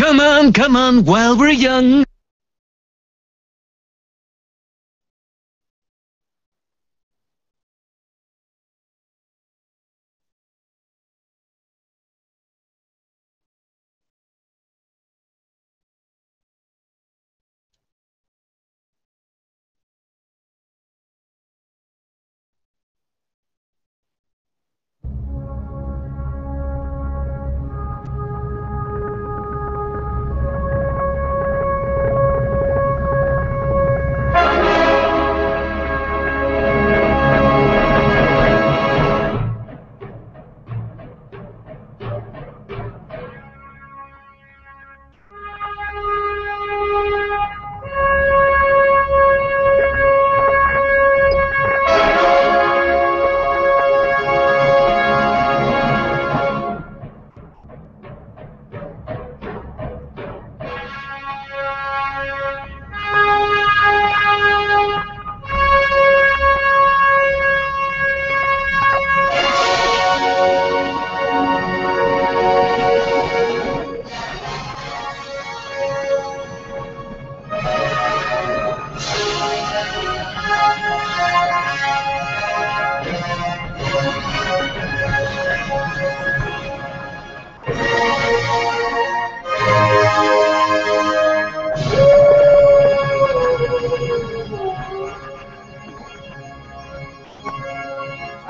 come on, while we're young.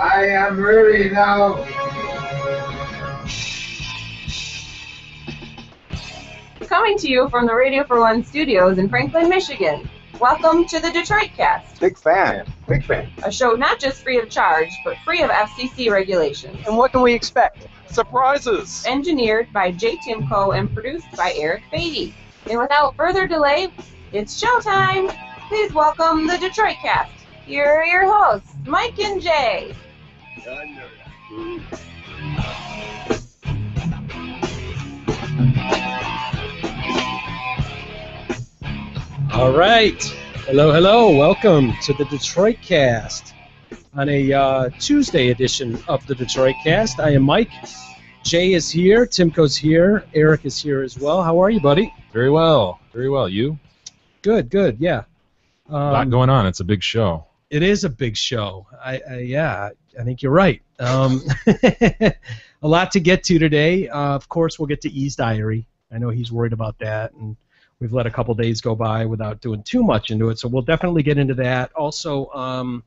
I am ready now. Coming to you from the Radio for One studios in Franklin, Michigan. Welcome to the Detroit Cast. Big fan. Big fan. A show not just free of charge, but free of FCC regulations. And what can we expect? Surprises! Engineered by Jay Timko and produced by Eric Beatty. And without further delay, it's showtime! Please welcome the Detroit Cast. Here are your hosts, Mike and Jay. All right. Hello. Welcome to the Detroit Cast on a Tuesday edition of the Detroit Cast. I am Mike. Jay is here. Timko's here. Eric is here as well. How are you, buddy? Very well. You? Good. Yeah. A lot going on. It's a big show. It is a big show. I think you're right. A lot to get to today. Of course, we'll get to E's diary. I know he's worried about that, and we've let a couple days go by without doing too much into it, so we'll definitely get into that. Also, an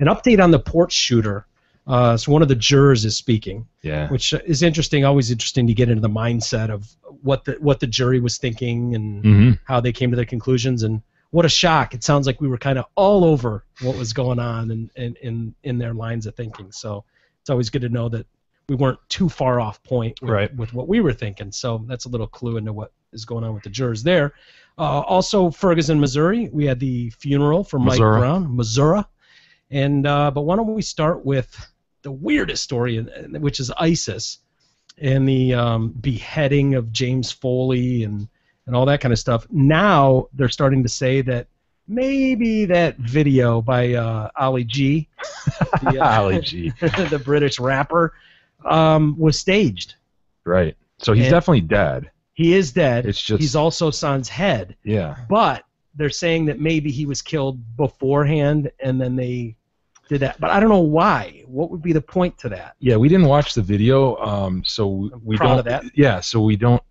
update on the porch shooter. So one of the jurors is speaking, which is interesting. Always interesting to get into the mindset of what the jury was thinking and how they came to their conclusions. And what a shock! It sounds like we were kind of all over what was going on in their lines of thinking. So it's always good to know that we weren't too far off point with what we were thinking. So that's a little clue into what is going on with the jurors there. Also, Ferguson, Missouri, we had the funeral for Mike Brown, Missouri. And but why don't we start with the weirdest story, which is ISIS and the beheading of James Foley and all that kind of stuff. Now they're starting to say that maybe that video by Ali G, Ali G, the British rapper, was staged. Right. So he's definitely dead. He is dead. It's just he's also Son's head. Yeah. But they're saying that maybe he was killed beforehand and then they did that. But I don't know why. What would be the point to that? Yeah, we didn't watch the video, so we proud don't. Of that. Yeah, so we don't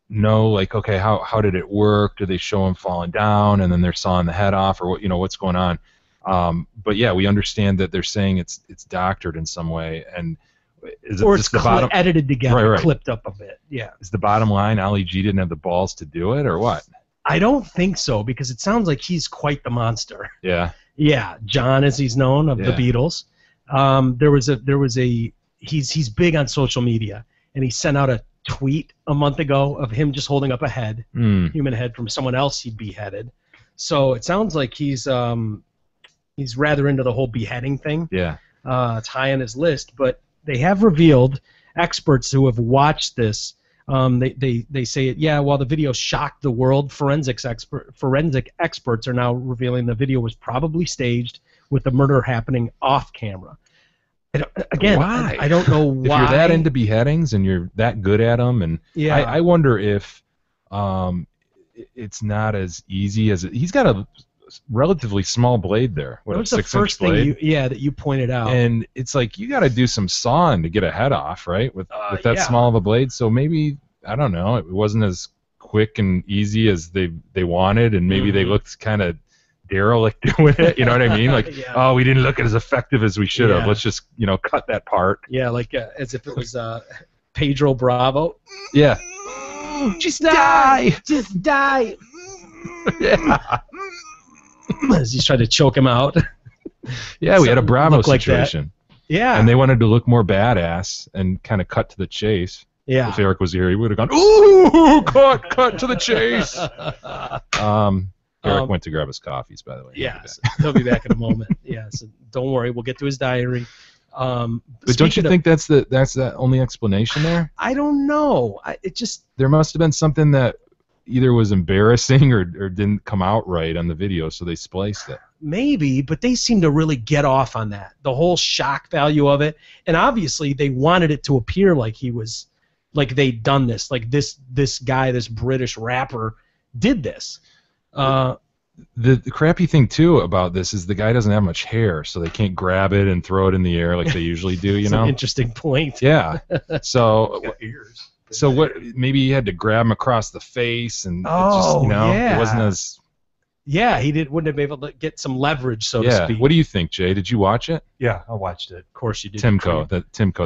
know. Like, okay, how did it work? Do they show him falling down and then they're sawing the head off, or what? What's going on? But yeah, we understand that they're saying it's doctored in some way, and or it's edited together, clipped up a bit. Yeah. Is the bottom line Ali G didn't have the balls to do it, or what? I don't think so, because it sounds like he's quite the monster. Yeah. Yeah, John, as he's known, of the Beatles. He's big on social media, and he sent out a tweet a month ago of him just holding up a head, human head from someone else he'd beheaded. So it sounds like he's rather into the whole beheading thing. Yeah. It's high on his list, but they have revealed, experts who have watched this, they say, while the video shocked the world, forensic experts are now revealing the video was probably staged with the murder happening off camera. Again, why? I don't know why. If you're that into beheadings and you're that good at them, and I wonder if it's not as easy as he's got a relatively small blade there. That What, a was the 6-inch first thing blade? that you pointed out. And it's like you got to do some sawing to get a head off, right? With that yeah. small of a blade. So maybe, I don't know, it wasn't as quick and easy as they wanted, and maybe they looked kind of derelict doing it. You know what I mean? Like, Yeah. oh, we didn't look as effective as we should have. Yeah. Let's just cut that part. Yeah, like as if it was Pedro Bravo. Yeah. Just die! Just die! Yeah. As he's trying to choke him out. Yeah, we had a Something Bravo looked like that. situation. Yeah. And they wanted to look more badass and kind of cut to the chase. yeah. If Eric was here, he would have gone, ooh, cut to the chase. Eric went to grab his coffees, by the way. Yes, he'll be back in a moment. Yeah, so don't worry, we'll get to his diary. But don't you think that's the only explanation there? I don't know. It just There must have been something that either was embarrassing or didn't come out right on the video, so they spliced it. maybe, but they seem to really get off on that. The whole shock value of it, and obviously they wanted it to appear like he was, like they'd done this, like this guy, this British rapper, did this. The crappy thing too about this is the guy doesn't have much hair, so they can't grab it and throw it in the air like they usually do. You It's know? an interesting point. Yeah. So Ears. so what? Maybe he had to grab him across the face, and it just, Oh, it wasn't yeah. as. Yeah, wouldn't have been able to get some leverage, so to Yeah. speak. What do you think, Jay? Did you watch it? Yeah, I watched it. Of course you did. Timko,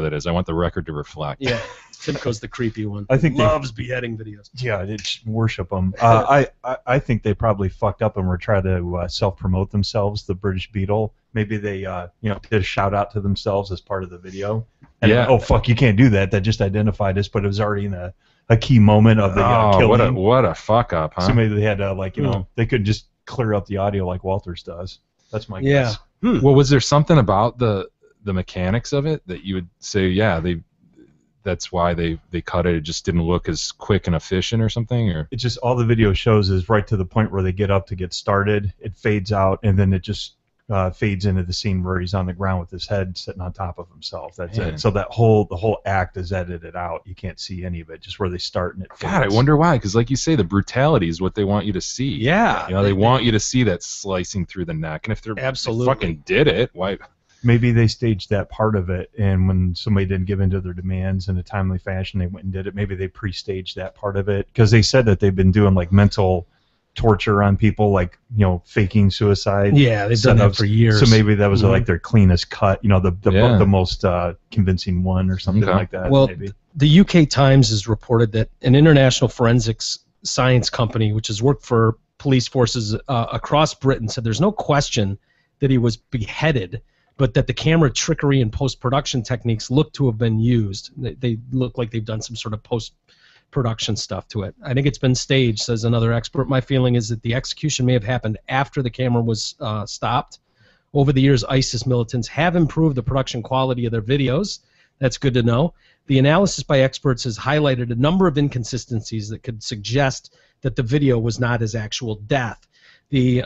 that is. I want the record to reflect. Yeah, Timko's the creepy one. I think they- loves beheading videos. Yeah, they just worship them. I think they probably fucked up and were trying to self-promote themselves, the British Beetle. Maybe they, did a shout-out to themselves as part of the video. And, Yeah. oh, fuck, you can't do that. That just identified us, but it was already in a key moment of the Oh, killing. what a fuck up, huh? So maybe they had to, they couldn't just clear up the audio like Walters does. That's my guess. Well, was there something about the mechanics of it that you would say, yeah, that's why they cut it? It just didn't look as quick and efficient or something, or It's just all the video shows is right to the point where they get up to get started. It fades out, and then it just fades into the scene where he's on the ground with his head sitting on top of himself. That's Man. it. So the whole act is edited out. You can't see any of it. Just where they start and it fades. God, I wonder why. Because like you say, the brutality is what they want you to see. Yeah. You know, they want you to see that slicing through the neck, and if they Absolutely. fucking did it, why? Maybe they staged that part of it, and when somebody didn't give in to their demands in a timely fashion, they went and did it. Maybe they pre-staged that part of it because they said that they've been doing like mental torture on people, like faking suicide. Yeah, they've done that setups. for years. So maybe that was Mhm. like their cleanest cut, Yeah. the most convincing one or something Okay. like that. Well, maybe. the UK Times has reported that an international forensics science company, which has worked for police forces across Britain, said there's no question that he was beheaded, but that the camera trickery and post-production techniques look to have been used. They look like they've done some sort of post-production stuff to it. I think it's been staged, says another expert. My feeling is that the execution may have happened after the camera was stopped. Over the years, ISIS militants have improved the production quality of their videos. That's good to know. The analysis by experts has highlighted a number of inconsistencies that could suggest that the video was not his actual death. The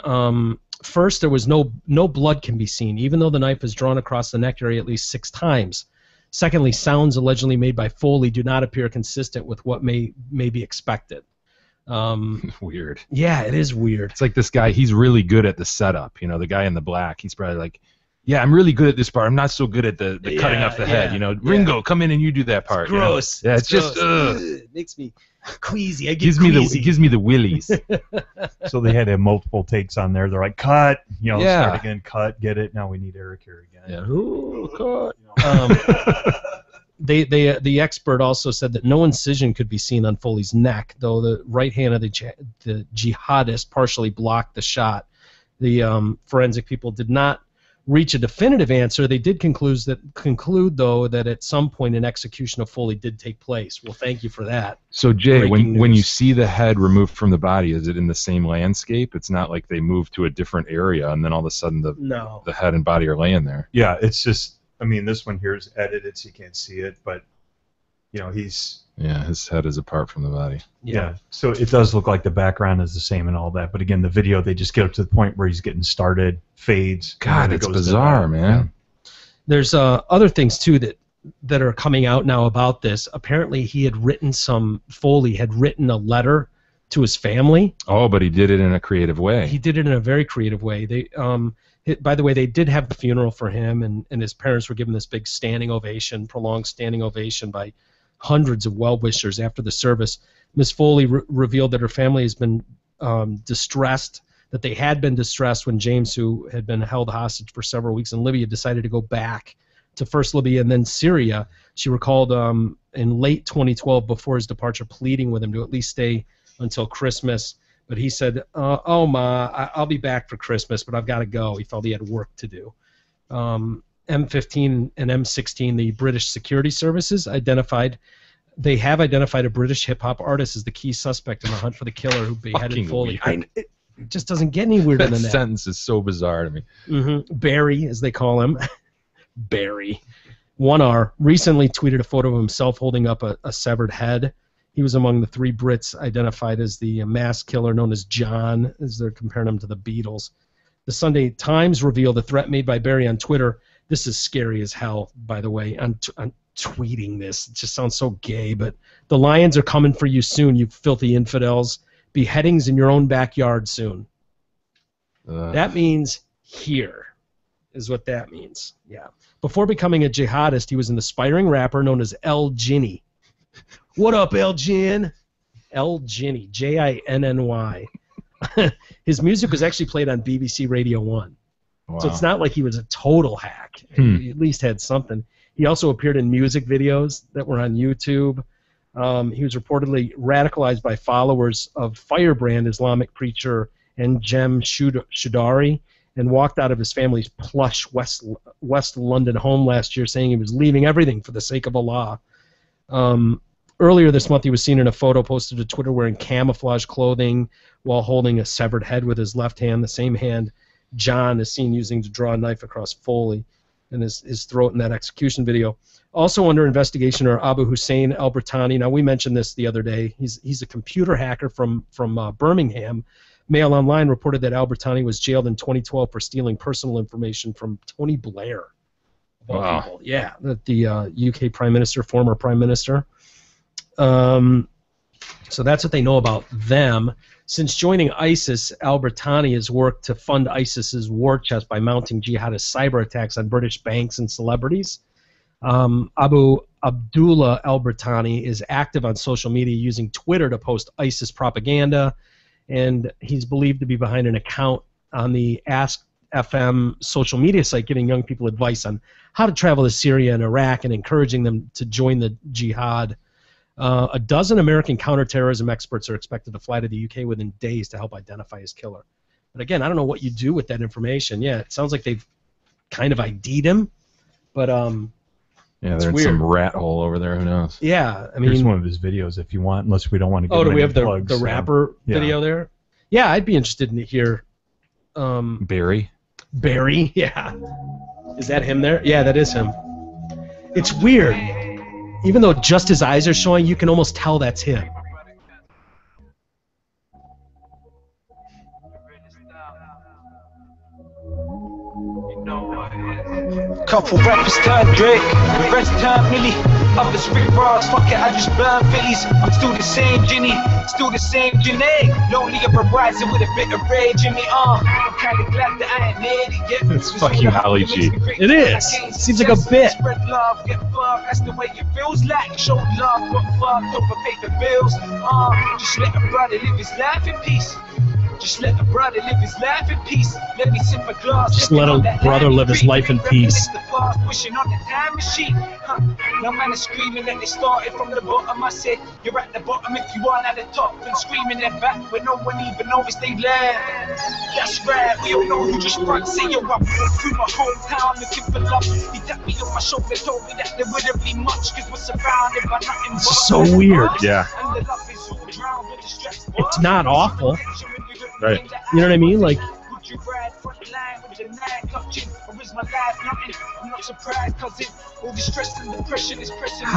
first, there was no blood can be seen, even though the knife is drawn across the neck area at least 6 times. Secondly, sounds allegedly made by Foley do not appear consistent with what may be expected. Weird. Yeah, it is weird. It's like this guy, he's really good at the setup. The guy in the black, he's probably like, yeah, I'm really good at this part. I'm not so good at the cutting off the head. Ringo, come in and you do that part. Gross. Yeah, it's just It makes me queasy. I get gives me the willies. So they had to have multiple takes on there. They're like, cut, Yeah. start again, cut, get it. Now we need Eric here again. Yeah. Ooh, cut. The expert also said that no incision could be seen on Foley's neck, though the right hand of the jihadist partially blocked the shot. The forensic people did not reach a definitive answer. They did conclude though that at some point an execution of Foley did take place. Well, thank you for that. So Jay, Breaking when you news. see the head removed from the body, is it in the same landscape? It's not like they moved to a different area and then all of a sudden No. the head and body are laying there. Yeah, it's just, this one here is edited so you can't see it, but, he's, Yeah, his head is apart from the body. yeah. So it does look like the background is the same and all that, but again, the video, they just get up to the point where he's getting started, fades. and God, then it it's goes to bizarre, that. man. There's other things too that are coming out now about this. Apparently, Foley had written a letter to his family. Oh, but he did it in a creative way. He did it in a very creative way. By the way, they did have the funeral for him, and his parents were given this big standing ovation, prolonged standing ovation by hundreds of well-wishers after the service. Miss Foley revealed that her family has been distressed, that they had been distressed when James, who had been held hostage for several weeks in Libya, decided to go back to first Libya and then Syria. She recalled in late 2012, before his departure, pleading with him to at least stay until Christmas. But he said, "Oh, Ma, I'll be back for Christmas, but I've got to go." He felt he had work to do. M15 and M16, the British security services have identified a British hip-hop artist as the key suspect in the hunt for the killer who beheaded Foley. It just doesn't get any weirder than that. That sentence is so bizarre to me. Mm-hmm. Barry, as they call him. Barry. 1R recently tweeted a photo of himself holding up a severed head. He was among the 3 Brits identified as the mass killer known as John, as they're comparing him to the Beatles. The Sunday Times revealed the threat made by Barry on Twitter. This is scary as hell, by the way. I'm tweeting this. It just sounds so gay, but the Lions are coming for you soon, you filthy infidels. Beheadings in your own backyard soon. That means here is what that means. Yeah. Before becoming a jihadist, he was an aspiring rapper known as El Jinny. What up, El Jin? El Jinny, Jinny. His music was actually played on BBC Radio 1. Wow. So it's not like he was a total hack. He at least had something. He also appeared in music videos that were on YouTube. He was reportedly radicalized by followers of Firebrand Islamic preacher Njem Shudari, and walked out of his family's plush West London home last year, saying he was leaving everything for the sake of Allah. Earlier this month, he was seen in a photo posted to Twitter wearing camouflage clothing while holding a severed head with his left hand, the same hand John is seen using to draw a knife across Foley and his throat in that execution video. Also under investigation are Abu Hussein al-Britani. Now, we mentioned this the other day. He's a computer hacker from Birmingham. Mail Online reported that al-Britani was jailed in 2012 for stealing personal information from Tony Blair. Wow. People. Yeah, the UK Prime Minister, former Prime Minister. So that's what they know about them. Since joining ISIS, al-Britani has worked to fund ISIS's war chest by mounting jihadist cyber attacks on British banks and celebrities. Abu Abdullah al-Britani is active on social media using Twitter to post ISIS propaganda, and he's believed to be behind an account on the Ask FM social media site giving young people advice on how to travel to Syria and Iraq and encouraging them to join the jihad. A dozen American counterterrorism experts are expected to fly to the UK within days to help identify his killer. But again, I don't know what you do with that information. Yeah, it sounds like they've kind of ID'd him, but yeah, there's weird. Some rat hole over there. Who knows? Yeah, I mean, here's one of his videos if you want, unless we don't want to. Oh, do we have the plugs, rapper video there? Yeah, I'd be interested in hear. Barry. Barry, yeah. Is that him there? Yeah, that is him. It's weird. Even though just his eyes are showing, you can almost tell that's him. Couple rappers turn Drake, the rest turn Millie. Others Rick Ross, fuck it, I just burn Phillies. I'm still the same Ginny, still the same Janae. Lonely up a rising with a bit of rage in me. I'm kinda glad that I ain't made it yet. It's fucking Holly G. It is. Seems like a bit. Spread love, get fucked, that's the way it feels like. Show love, but fuck, don't pay the bills. Just let a brother live his life in peace. Just let a brother live his life in peace. Let me sip a glass. Just let a brother live his life in peace. Pushing on the time machine. No man is screaming that they started from the bottom. I said, you're at the bottom if you aren't at the top. And screaming that back when no one even noticed they land. That's right, we all know who just front. Say you're up through my hometown looking for love. He tapped me on my shoulder, told me that there wouldn't be much. Cause we're surrounded by nothing but so weird. Yeah. And the love is all around with the stress. It's not awful. Right. You know what I mean? Like, how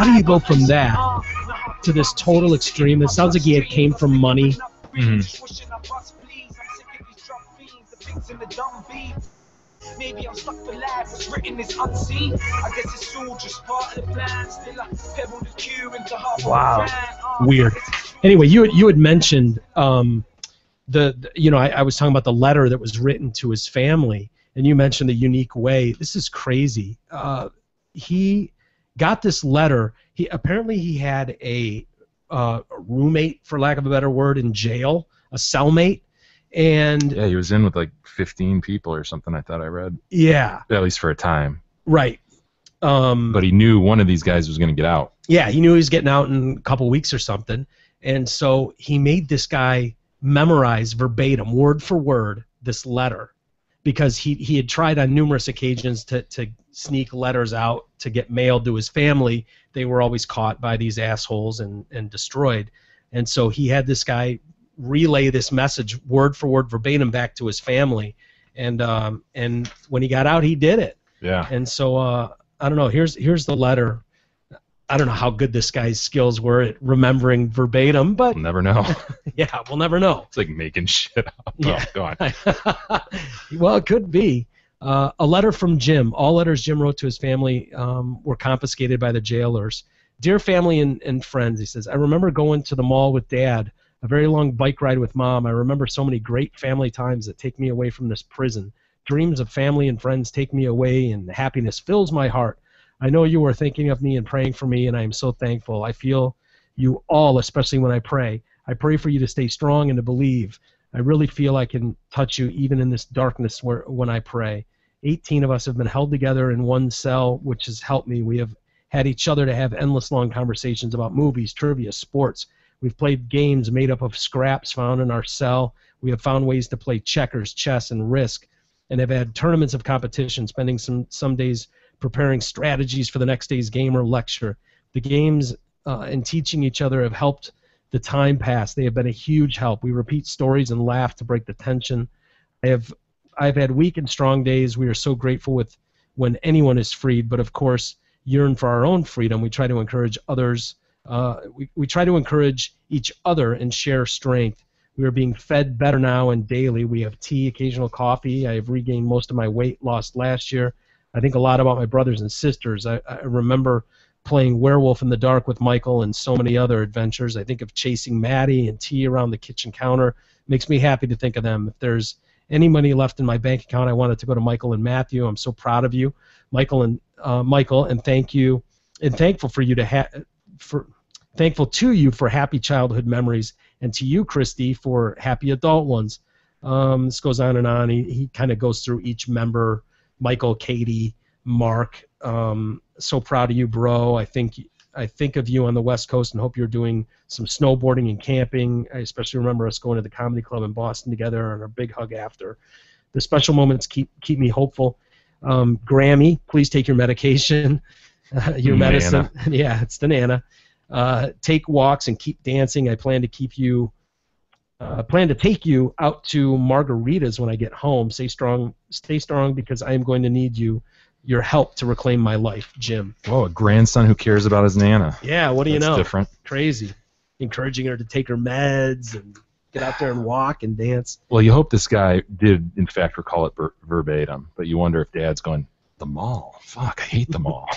do you go from that to this total extreme? It sounds like he had came from money. Maybe I'm stuck for life, what's written is unseen. I guess it's all just part of the plan. Still I pebble the queue into half of the weird. Anyway, you had mentioned I was talking about the letter that was written to his family, and you mentioned the unique way. This is crazy. He got this letter. He had a roommate, for lack of a better word, in jail, a cellmate, and Yeah, he was in with like 15 people or something. I thought I read. yeah, At least for a time. right. But he knew one of these guys was going to get out. Yeah, he knew he was getting out in a couple weeks or something, and so he made this guy memorize verbatim, word for word, this letter, because he had tried on numerous occasions to sneak letters out to get mailed to his family. They were always caught by these assholes and destroyed, and so he had this guy relay this message, word for word, verbatim, back to his family, and when he got out, he did it. Yeah. And so I don't know. Here's the letter. I don't know how good this guy's skills were at remembering verbatim, but We'll never know. yeah, we'll never know. It's like making shit up. Yeah. Oh, go on. Well, it could be. A letter from Jim. All letters Jim wrote to his family were confiscated by the jailers. Dear family and friends, he says, I remember going to the mall with Dad, a very long bike ride with Mom. I remember so many great family times that take me away from this prison. Dreams of family and friends take me away, and happiness fills my heart. I know you are thinking of me and praying for me, and I am so thankful. I feel you all, especially when I pray. I pray for you to stay strong and to believe. I really feel I can touch you even in this darkness when I pray. 18 of us have been held together in one cell, which has helped me. We have had each other to have endless long conversations about movies, trivia, sports. We've played games made up of scraps found in our cell. We have found ways to play checkers, chess, and Risk, and have had tournaments of competition, spending some days preparing strategies for the next day's game or lecture. The games and teaching each other have helped the time pass. They have been a huge help. We repeat stories and laugh to break the tension. I've had weak and strong days. We are so grateful when anyone is freed, but of course yearn for our own freedom. We try to encourage others. We try to encourage each other and share strength. We are being fed better now and daily. We have tea, occasional coffee. I have regained most of my weight lost last year. I think a lot about my brothers and sisters. I remember playing Werewolf in the Dark with Michael and so many other adventures. I think of chasing Maddie and tea around the kitchen counter. It makes me happy to think of them. If there's any money left in my bank account, I want it to go to Michael and Matthew. I'm so proud of you, Michael, and thank you, and thankful for you thankful to you for happy childhood memories, and to you, Christy, for happy adult ones. This goes on and on. He kind of goes through each member. Michael, Katie, Mark. So proud of you, bro. I think of you on the West Coast and hope you're doing some snowboarding and camping. I especially remember us going to the comedy club in Boston together and our big hug after. The special moments keep me hopeful. Grammy, please take your medication, your medicine. Yeah, it's the Nana. Take walks and keep dancing. I plan to take you out to margaritas when I get home. Stay strong because I am going to need your help to reclaim my life, Jim. Whoa, a grandson who cares about his Nana. Yeah, what do you know? That's different. Crazy. Encouraging her to take her meds and get out there and walk and dance. Well, you hope this guy did, in fact, recall it verbatim, but you wonder if Dad's going, the mall. Fuck, I hate the mall.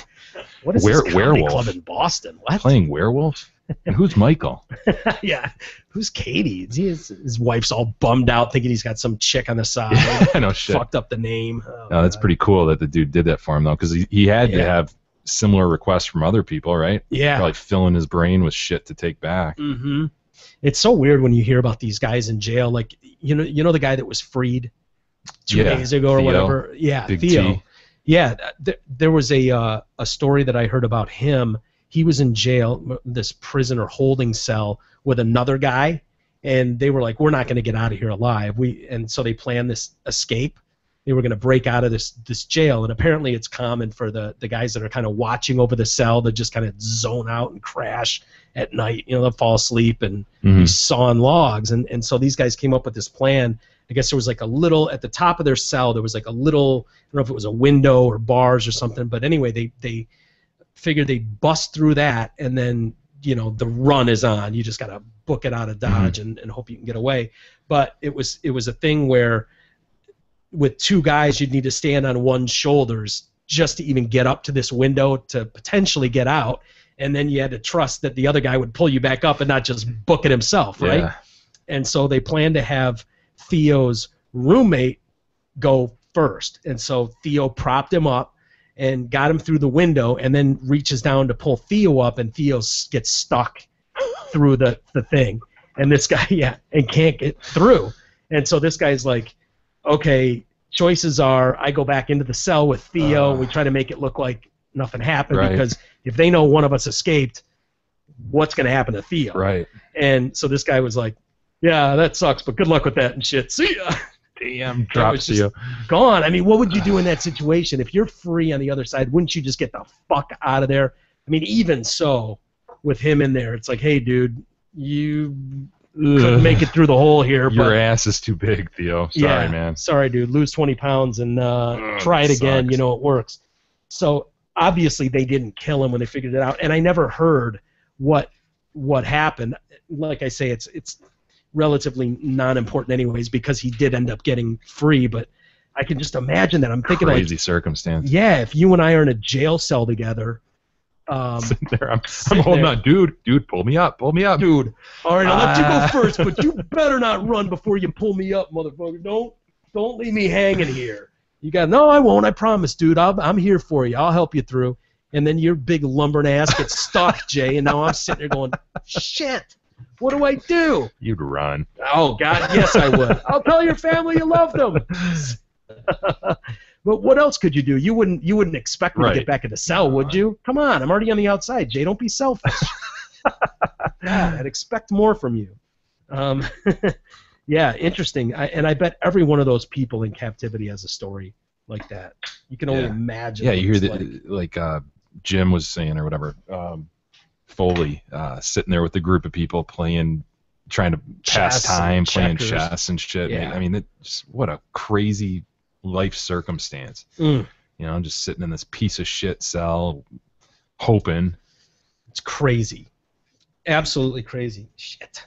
What is this comedy Werewolf club in Boston? What? Playing Werewolf? And who's Michael? Yeah, who's Katie? His wife's all bummed out, thinking he's got some chick on the side. I know shit. Fucked up the name. Oh, no, that's pretty cool that the dude did that for him, though, because he had to have similar requests from other people, right? Yeah. Probably filling his brain with shit to take back. Mm-hmm. It's so weird when you hear about these guys in jail. Like, you know the guy that was freed 2 days ago or Theo. whatever? Yeah, Big Theo. T. Yeah, there was a story that I heard about him. He was in jail, this prisoner holding cell with another guy, and they were like, we're not going to get out of here alive. And so they planned this escape. They were going to break out of this jail, and apparently it's common for the guys that are kind of watching over the cell to just kind of zone out and crash at night. You know, they'll fall asleep and be sawing logs. And so these guys came up with this plan. I guess there was like a little, at the top of their cell, there was like a little, I don't know if it was a window or bars or something, but anyway, they figured they'd bust through that, and then, you know, the run is on. You just got to book it out of Dodge and hope you can get away. But it was a thing where with two guys, you'd need to stand on one's shoulders just to even get up to this window to potentially get out. and then you had to trust that the other guy would pull you back up and not just book it himself, right? Yeah. And so they planned to have Theo's roommate go first. And so Theo propped him up and got him through the window, and then reaches down to pull Theo up, and Theo gets stuck through the thing. And this guy, and can't get through. And so this guy's like, okay, choices are I go back into the cell with Theo, and we try to make it look like nothing happened, Right. because if they know one of us escaped, what's going to happen to Theo? Right. And so this guy was like, yeah, that sucks, but good luck with that and shit. See ya. Damn, It drop was just Theo. gone. I mean, what would you do in that situation? If you're free on the other side, wouldn't you just get the fuck out of there? I mean, even so, with him in there, it's like, hey, dude, you couldn't make it through the hole here. Your but ass is too big, Theo. Sorry, man. Sorry, dude. Lose 20 pounds and try it again. sucks. You know, it works. So obviously they didn't kill him when they figured it out, and I never heard what happened. Like I say, it's relatively non-important anyways, because he did end up getting free. But I can just imagine that. I'm thinking Crazy like, circumstance. yeah, if you and I are in a jail cell together. Sitting there, I'm Sitting holding there. on, dude, pull me up. Dude, all right, I'll let you go first, but you better not run before you pull me up, motherfucker. Don't leave me hanging here. You got no, I won't. I promise, dude. I'm here for you. I'll help you through. And then your big lumbering ass gets stuck, Jay, and now I'm sitting there going, shit. What do I do? You'd run. Oh God, yes I would. I'll tell your family you love them. But what else could you do? You wouldn't expect me to Right. get back in the cell, would you? Come on, I'm already on the outside, Jay. Don't be selfish. God, I'd expect more from you. Yeah, interesting. I bet every one of those people in captivity has a story like that. You can only Yeah. imagine. Yeah, what you hear it's that, like Jim was saying or whatever. Foley sitting there with a group of people playing, trying to pass Chess time, and playing checkers. chess and shit. Yeah. I mean, what a crazy life circumstance. Mm. You know, just sitting in this piece of shit cell, hoping. It's crazy. Absolutely crazy. Shit.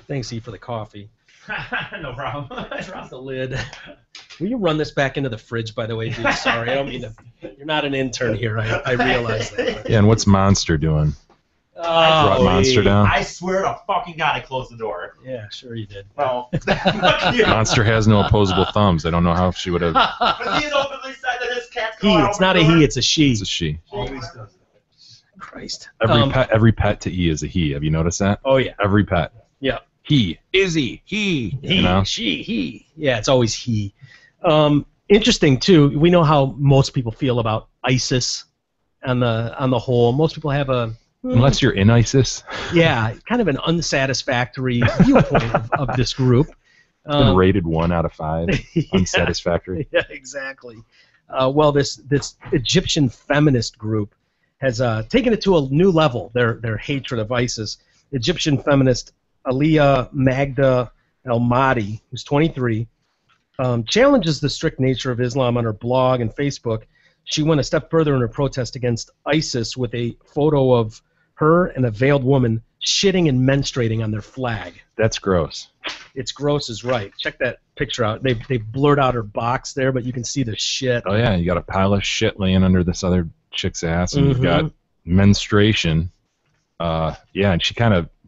Thanks, E, for the coffee. No problem. Drop the lid. Will you run this back into the fridge, by the way, dude? Sorry, I don't mean to. You're not an intern here. I realize that. Yeah, and what's Monster doing? Brought Oh, Monster down. I swear to fucking God, I closed the door. yeah, sure you did. Well, fuck you. Monster has no opposable thumbs. I don't know how she would have. But he's openly said that his cat's He. going It's not a he. It's a she. It's a she. Always does. Christ. Every pet to E is a he. Have you noticed that? Oh yeah. Every pet. Yeah. He. Izzy. He. He. You know? She. He. Yeah, it's always he. Interesting too. We know how most people feel about ISIS on the whole. Most people have a Unless you're in ISIS. yeah, kind of an unsatisfactory viewpoint of this group. It's been rated 1 out of 5. Unsatisfactory. Yeah, exactly. Well, this Egyptian feminist group has taken it to a new level. Their hatred of ISIS. Egyptian feminist Aliyah Magda El Mahdi, who's 23, challenges the strict nature of Islam on her blog and Facebook. She went a step further in her protest against ISIS with a photo of her and a veiled woman shitting and menstruating on their flag. That's gross. It's gross is right. Check that picture out. They blurred out her box there, but you can see the shit. Oh yeah, you got a pile of shit laying under this other chick's ass, and you've Mhm. got menstruation. Yeah, and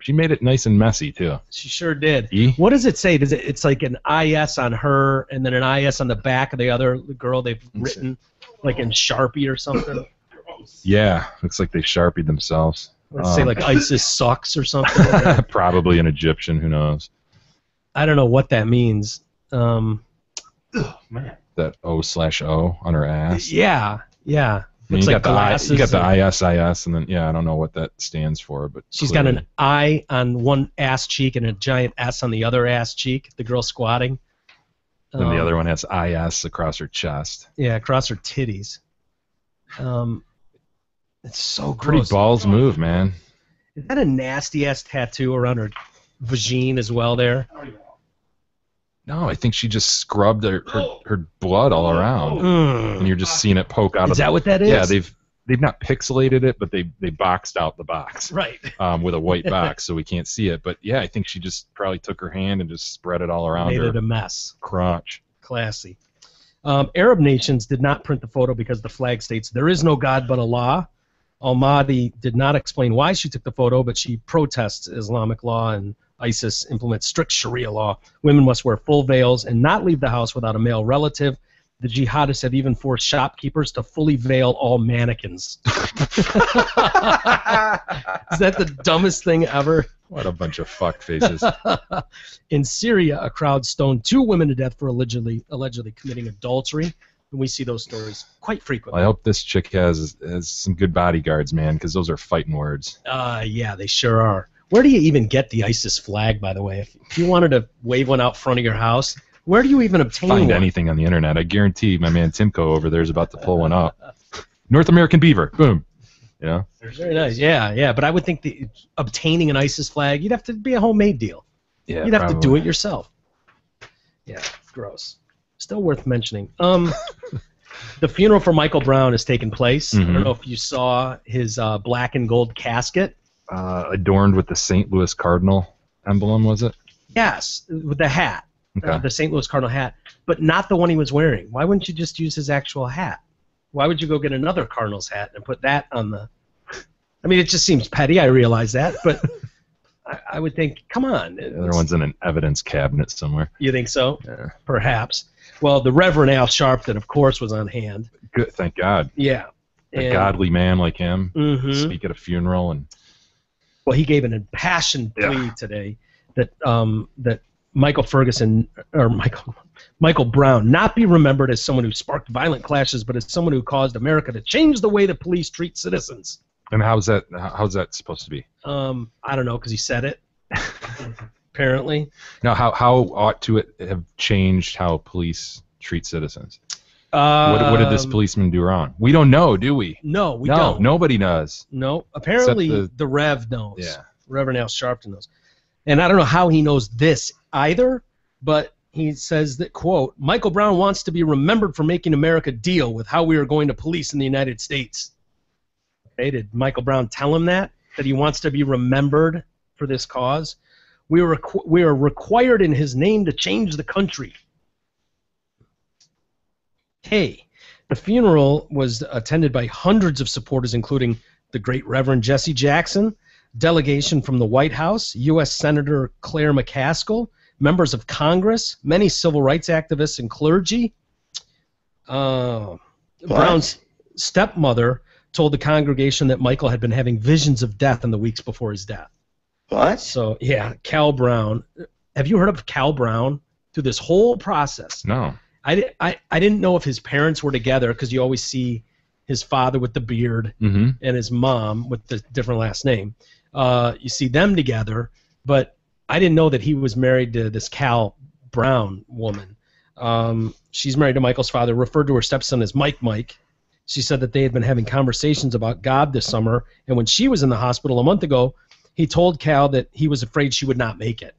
she made it nice and messy too. She sure did. E? What does it say? It's like an IS on her and then an IS on the back of the other girl they've written, like in Sharpie or something. Yeah, looks like they sharpied themselves. Let's say like ISIS sucks or something. Probably an Egyptian. Who knows? I don't know what that means. Man. That O/O on her ass. Yeah. I mean, Looks you like got glasses. you got the and- ISIS, and then yeah, I don't know what that stands for, but She's clearly. got an I on one ass cheek and a giant S on the other ass cheek. The girl squatting. And the other one has IS across her chest. Yeah, across her titties. It's so Pretty gross. balls move, man. Is that a nasty ass tattoo around her vagine as well? There. No, I think she just scrubbed her blood all around, Mm. and you're just seeing it poke out Is of. that what that is? Yeah, they've not pixelated it, but they boxed out the box Right. with a white box, so we can't see it. But yeah, I think she just probably took her hand and just spread it all around Made her it a mess. crotch. Classy. Arab nations did not print the photo because the flag states there is no God but Allah. Al-Mahdi did not explain why she took the photo, but she protests Islamic law and ISIS implements strict Sharia law. Women must wear full veils and not leave the house without a male relative. The jihadists have even forced shopkeepers to fully veil all mannequins. Is that the dumbest thing ever? What a bunch of fuck faces. In Syria, a crowd stoned 2 women to death for allegedly committing adultery. And we see those stories quite frequently. I hope this chick has some good bodyguards, man, because those are fighting words. Yeah, they sure are. Where do you even get the ISIS flag, by the way? If you wanted to wave one out front of your house, where do you even obtain Find one? anything on the internet. I guarantee my man Timko over there is about to pull one up. North American beaver. Boom. Yeah. Very nice. Yeah. But I would think obtaining an ISIS flag, you'd have to be a homemade deal. Yeah. You'd have to do it yourself. Yeah, gross. Still worth mentioning. The funeral for Michael Brown has taken place. I don't know if you saw his black and gold casket. Adorned with the St. Louis Cardinal emblem, was it? Yes, with the hat. Okay. The St. Louis Cardinal hat, but not the one he was wearing. Why wouldn't you just use his actual hat? Why would you go get another Cardinals hat and put that on the... I mean, it just seems petty, I realize that, but I would think, come on. The other one's in an evidence cabinet somewhere. You think so? Yeah. Perhaps. Well, the Reverend Al Sharpton, of course, was on hand. Good, thank God. Yeah. A godly man like him speak at a funeral and... Well, he gave an impassioned plea today that that Michael Brown not be remembered as someone who sparked violent clashes, but as someone who caused America to change the way the police treat citizens. And how's that supposed to be? I don't know, because he said it. Apparently. Now, how ought to it have changed how police treat citizens? What did this policeman do wrong? We don't know, do we? No, we don't. Nobody knows. No, apparently the Rev knows. Yeah. Reverend Al Sharpton knows. And I don't know how he knows this either, but he says that, quote, Michael Brown wants to be remembered for making America deal with how we are going to police in the United States. Okay, did Michael Brown tell him that he wants to be remembered for this cause? We are required in his name to change the country. Hey, the funeral was attended by hundreds of supporters, including the great Reverend Jesse Jackson, delegation from the White House, U.S. Senator Claire McCaskill, members of Congress, many civil rights activists and clergy. Brown's stepmother told the congregation that Michael had been having visions of death in the weeks before his death. What? So, yeah, Cal Brown. Have you heard of Cal Brown through this whole process? No. I didn't know if his parents were together, because you always see his father with the beard and his mom with the different last name. You see them together, but I didn't know that he was married to this Cal Brown woman. She's married to Michael's father, referred to her stepson as Mike. She said that they had been having conversations about God this summer, and when she was in the hospital a month ago, he told Cal that he was afraid she would not make it.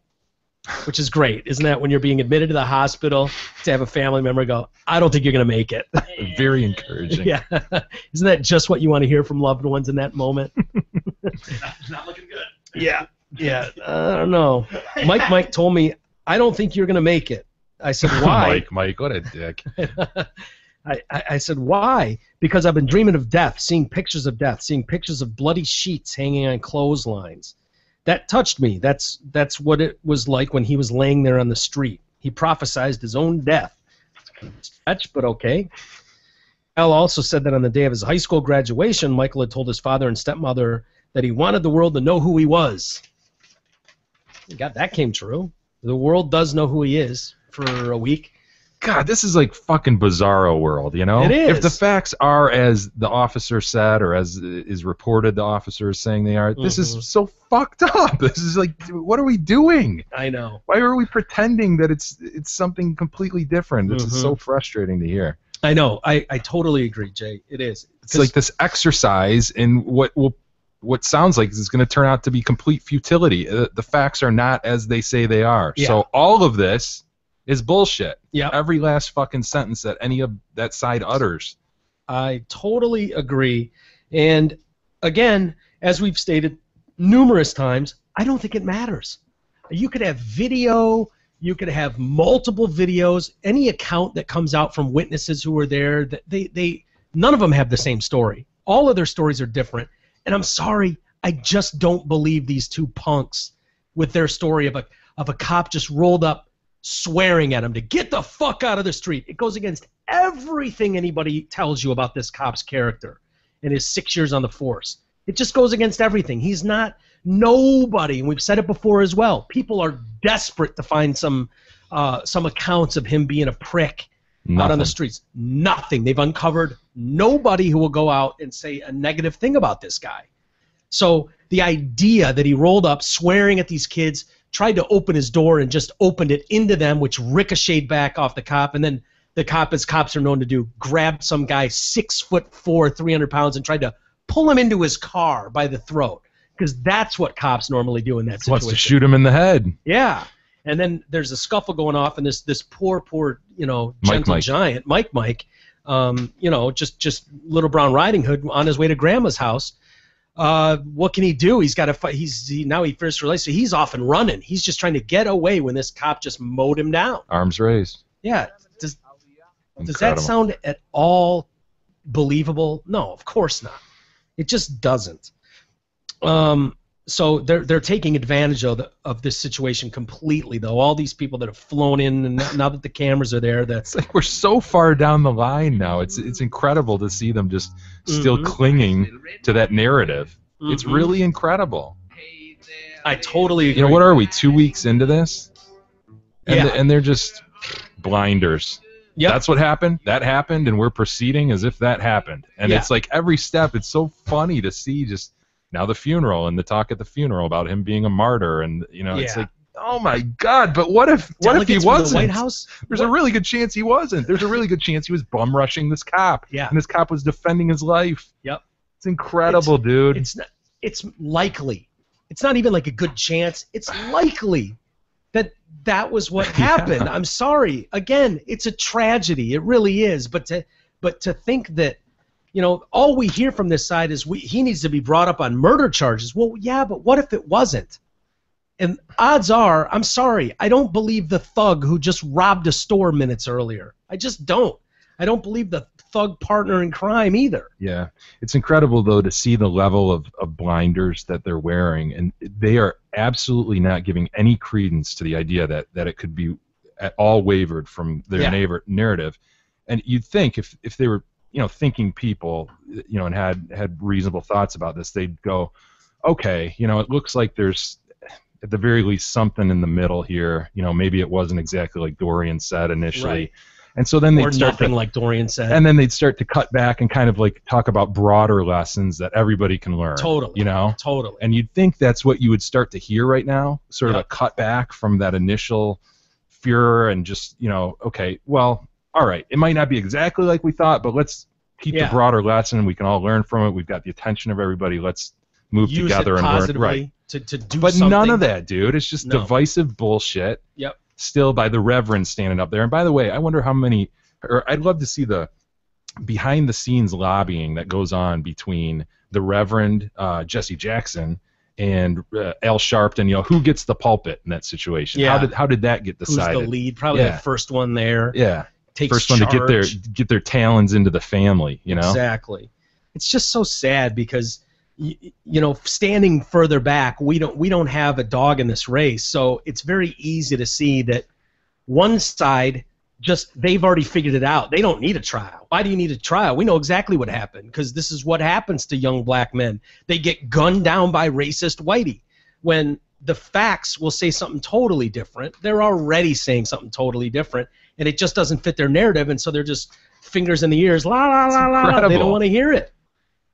Which is great, isn't that, when you're being admitted to the hospital, to have a family member go, I don't think you're going to make it. Very encouraging. Yeah. Isn't that just what you want to hear from loved ones in that moment? Not looking good. Yeah. I don't know. Mike told me, I don't think you're going to make it. I said, why? Mike, what a dick. I said, why? Because I've been dreaming of death, seeing pictures of death, seeing pictures of bloody sheets hanging on clotheslines. That touched me. That's what it was like when he was laying there on the street. He prophesied his own death. Stretch, but okay. Al also said that on the day of his high school graduation, Michael had told his father and stepmother that he wanted the world to know who he was. God, that came true. The world does know who he is for a week. God, this is like fucking bizarro world, you know? It is. If the facts are as the officer said, or as is reported the officer is saying they are, this is so fucked up. This is like, what are we doing? I know. Why are we pretending that it's something completely different? This is so frustrating to hear. I know. I totally agree, Jay. It is. It's like this exercise in what sounds like is going to turn out to be complete futility. The facts are not as they say they are. Yeah. So all of this is bullshit. Yeah. Every last fucking sentence that any of that side utters. I totally agree. And again, as we've stated numerous times, I don't think it matters. You could have video, you could have multiple videos, any account that comes out from witnesses who were there, they none of them have the same story. All of their stories are different. And I'm sorry, I just don't believe these two punks with their story of a cop just rolled up swearing at him to get the fuck out of the street. It goes against everything anybody tells you about this cop's character in his 6 years on the force. It just goes against everything. He's not nobody, and we've said it before as well. People are desperate to find some accounts of him being a prick out on the streets. Nothing. They've uncovered nobody who will go out and say a negative thing about this guy. So the idea that he rolled up swearing at these kids, tried to open his door and just opened it into them, which ricocheted back off the cop, and then the cop, as cops are known to do, grabbed some guy 6'4", 300 pounds, and tried to pull him into his car by the throat, because that's what cops normally do in that situation. Wants to shoot him in the head. Yeah. And then there's a scuffle going off, and this poor, gentle giant, Mike, just Little Brown Riding Hood on his way to Grandma's house. What can he do? He's got to fight. Now he first released, so he's off and running. He's just trying to get away when this cop just mowed him down. Arms raised. Yeah. Does that sound at all believable? No, of course not. It just doesn't. So they're taking advantage of this situation completely, though. All these people that have flown in, and now that the cameras are there, it's like we're so far down the line now. It's incredible to see them just still clinging to that narrative. Mm-hmm. It's really incredible. I totally agree. What are we, 2 weeks into this? And, yeah. And they're just blinders. Yep. That's what happened. That happened, and we're proceeding as if that happened. And it's like every step, it's so funny to see just now the funeral and the talk at the funeral about him being a martyr, and it's like, oh my God! But what if he wasn't? The White House? There's a really good chance he wasn't. There's a really good chance he was bum rushing this cop. Yeah. And this cop was defending his life. Yep. It's incredible, dude. It's likely. It's not even like a good chance. It's likely that was what happened. Yeah. I'm sorry. Again, it's a tragedy. It really is. But to think that, all we hear from this side is he needs to be brought up on murder charges. Well, yeah, but what if it wasn't? And odds are, I'm sorry, I don't believe the thug who just robbed a store minutes earlier. I just don't. I don't believe the thug partner in crime either. Yeah. It's incredible, though, to see the level of blinders that they're wearing, and they are absolutely not giving any credence to the idea that it could be at all wavered from their narrative. And you'd think if they were thinking people, and had reasonable thoughts about this, they'd go, okay, it looks like there's at the very least something in the middle here. Maybe it wasn't exactly like Dorian said initially. Right. And so then they'd start nothing like Dorian said. And then they'd start to cut back and kind of like talk about broader lessons that everybody can learn. Totally. Totally. And you'd think that's what you would start to hear right now, sort of a cut back from that initial furor and just, okay, well, all right, it might not be exactly like we thought, but let's keep the broader lesson. We can all learn from it. We've got the attention of everybody. Let's move together and learn. Right. To do but something. None of that, dude. It's just divisive bullshit. Yep. Still by the Reverend standing up there. And by the way, I wonder how many, or I'd love to see the behind the scenes lobbying that goes on between the Reverend Jesse Jackson and Al Sharpton. Who gets the pulpit in that situation? Yeah. How did that get decided? Who's the lead? Probably the first one there. Yeah. Takes first one charge. to get their talons into the family. Exactly. It's just so sad because standing further back, we don't have a dog in this race, so it's very easy to see that one side they've already figured it out. They don't need a trial. Why do you need a trial? We know exactly what happened, because this is what happens to young black men. They get gunned down by racist whitey. When the facts will say something totally different, they're already saying something totally different, and it just doesn't fit their narrative, and so they're just fingers in the ears, la la la la. They don't want to hear it.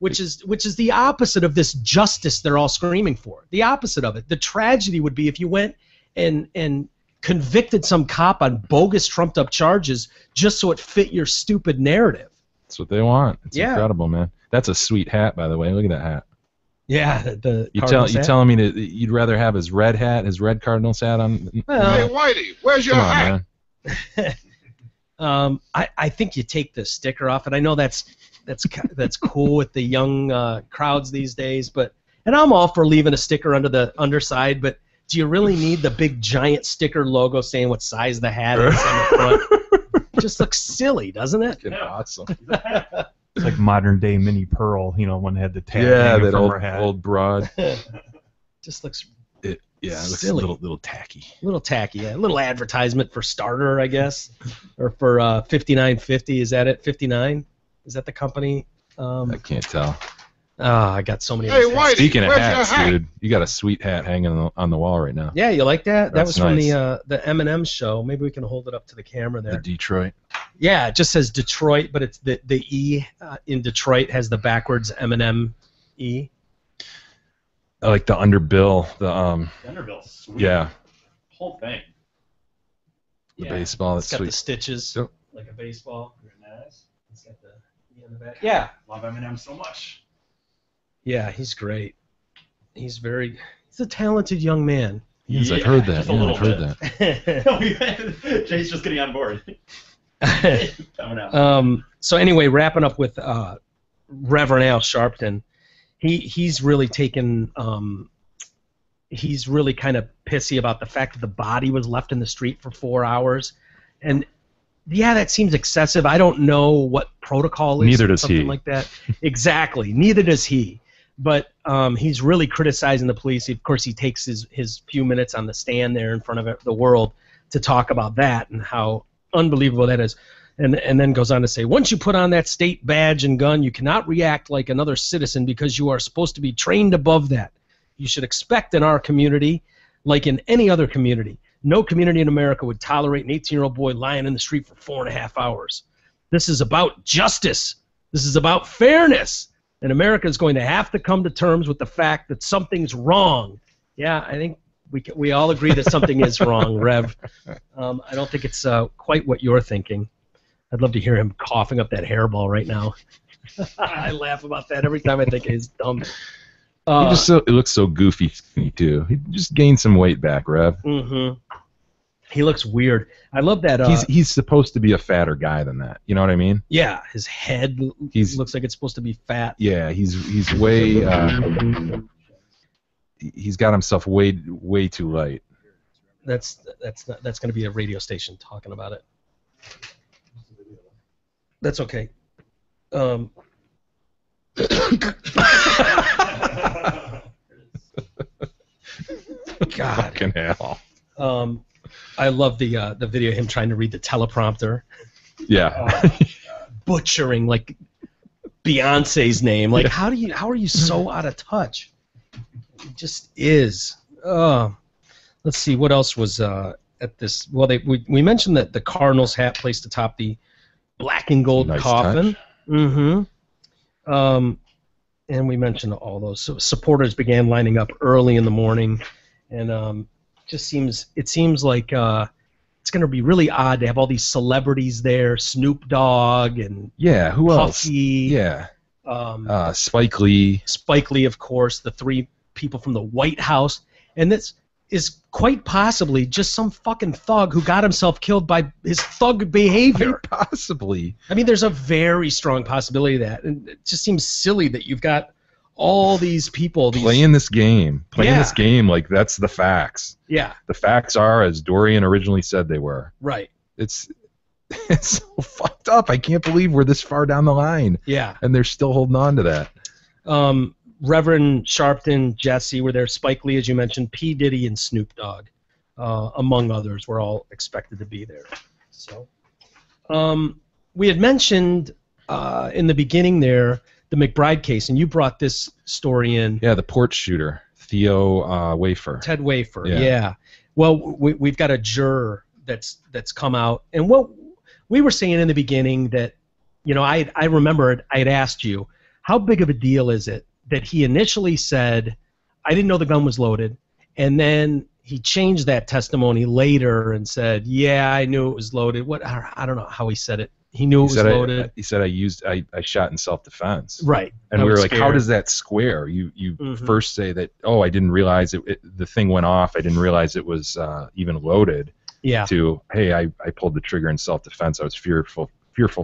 Which is the opposite of this justice they're all screaming for. The opposite of it. The tragedy would be if you went and convicted some cop on bogus, trumped-up charges just so it fit your stupid narrative. That's what they want. It's incredible, man. That's a sweet hat, by the way. Look at that hat. Yeah, you telling me that you'd rather have his red Cardinals hat on? Well, hey, Whitey, where's your hat? Man. I think you take the sticker off, and I know that's cool with the young crowds these days, and I'm all for leaving a sticker under the underside, but do you really need the big giant sticker logo saying what size the hat is on the front? It just looks silly, doesn't it? Awesome. It's like modern day Minnie Pearl, you know, one that had the tag Yeah, hanging that from old her hat. old broad. Just looks It looks Silly. a little tacky. a little tacky. Yeah. A little advertisement for Starter, I guess, or for 5950. Is that it? 59? Is that the company? I can't tell. I got so many. Hey, of those hats. Whitey, Speaking of where's hats, your hat? dude, you got a sweet hat hanging on the wall right now. Yeah, you like that? That was That's from nice. the Eminem show. Maybe we can hold it up to the camera The there. Detroit. Yeah, it just says Detroit, but it's the E in Detroit has the backwards Eminem E. I like the underbill. The Vanderbilt's sweet. yeah, Whole thing. the Yeah, baseball. It's That's got the sweet. stitches Yep. like a baseball. Very nice. It's got the E on the back. Yeah, Love Eminem so much. yeah, he's great. He's a talented young man. Yes, I've Yeah, heard that. just a Yeah, little I've heard bit. that. Jay's just getting on board. Coming out. So anyway, wrapping up with Reverend Al Sharpton, he's really taken. He's really kind of pissy about the fact that the body was left in the street for 4 hours, and yeah, that seems excessive. I don't know what protocol is. Neither or does something he. like that. Exactly. Neither does he. But he's really criticizing the police. Of course, he takes his few minutes on the stand there in front of the world to talk about that and how unbelievable that is. And then goes on to say, once you put on that state badge and gun, you cannot react like another citizen because you are supposed to be trained above that. You should expect in our community, like in any other community, no community in America would tolerate an 18-year-old boy lying in the street for 4.5 hours. This is about justice. This is about fairness. And America is going to have to come to terms with the fact that something's wrong. Yeah, I think we all agree that something is wrong, Rev. I don't think it's quite what you're thinking. I'd love to hear him coughing up that hairball right now. I laugh about that every time I think he's dumb. It looks so goofy too. He just gained some weight back, Rev. Mm-hmm. He looks weird. I love that. He's supposed to be a fatter guy than that. You know what I mean? Yeah, his head looks like it's supposed to be fat. Yeah, he's way. He's got himself way too light. That's going to be a radio station talking about it. That's okay. God. Fucking hell. I love the video of him trying to read the teleprompter, Yeah. butchering like Beyonce's name. Like, how are you so out of touch? It just is. Let's see what else was at this. Well, we mentioned that the Cardinals hat placed atop the black and gold Nice coffin. touch. Mm-hmm. And we mentioned all those. So supporters began lining up early in the morning, and it seems like it's going to be really odd to have all these celebrities there, Snoop Dogg and Yeah. Who else? Puffy, Yeah. Spike Lee. Spike Lee, of course, the three people from the White House, and this is quite possibly just some fucking thug who got himself killed by his thug behavior. Possibly. I mean, there's a very strong possibility of that, and it just seems silly that you've got all these people Playing this game Yeah. like that's the facts. Yeah, The facts are as Dorian originally said they were. right. It's so fucked up. I can't believe we're this far down the line Yeah. and they're still holding on to that. Reverend Sharpton, Jesse were there. Spike Lee, as you mentioned, P. Diddy, and Snoop Dogg, among others, were all expected to be there. So, we had mentioned in the beginning there the McBride case, and you brought this story in. Yeah, the porch shooter, Theo Wafer. Ted Wafer. Yeah. Yeah. Well, we've got a juror that's come out, and what we were saying in the beginning that, you know, I remember I had asked you, how big of a deal is it that he initially said, I didn't know the gun was loaded, and then he changed that testimony later and said, yeah, I knew it was loaded. I don't know how he said it. He knew it was loaded. He said I shot in self-defense. Right. And I we were was like, how scared. does that square? You Mhm. first say that, oh, I didn't realize the thing went off. I didn't realize it was even loaded. Yeah. To, hey, I pulled the trigger in self-defense. I was fearful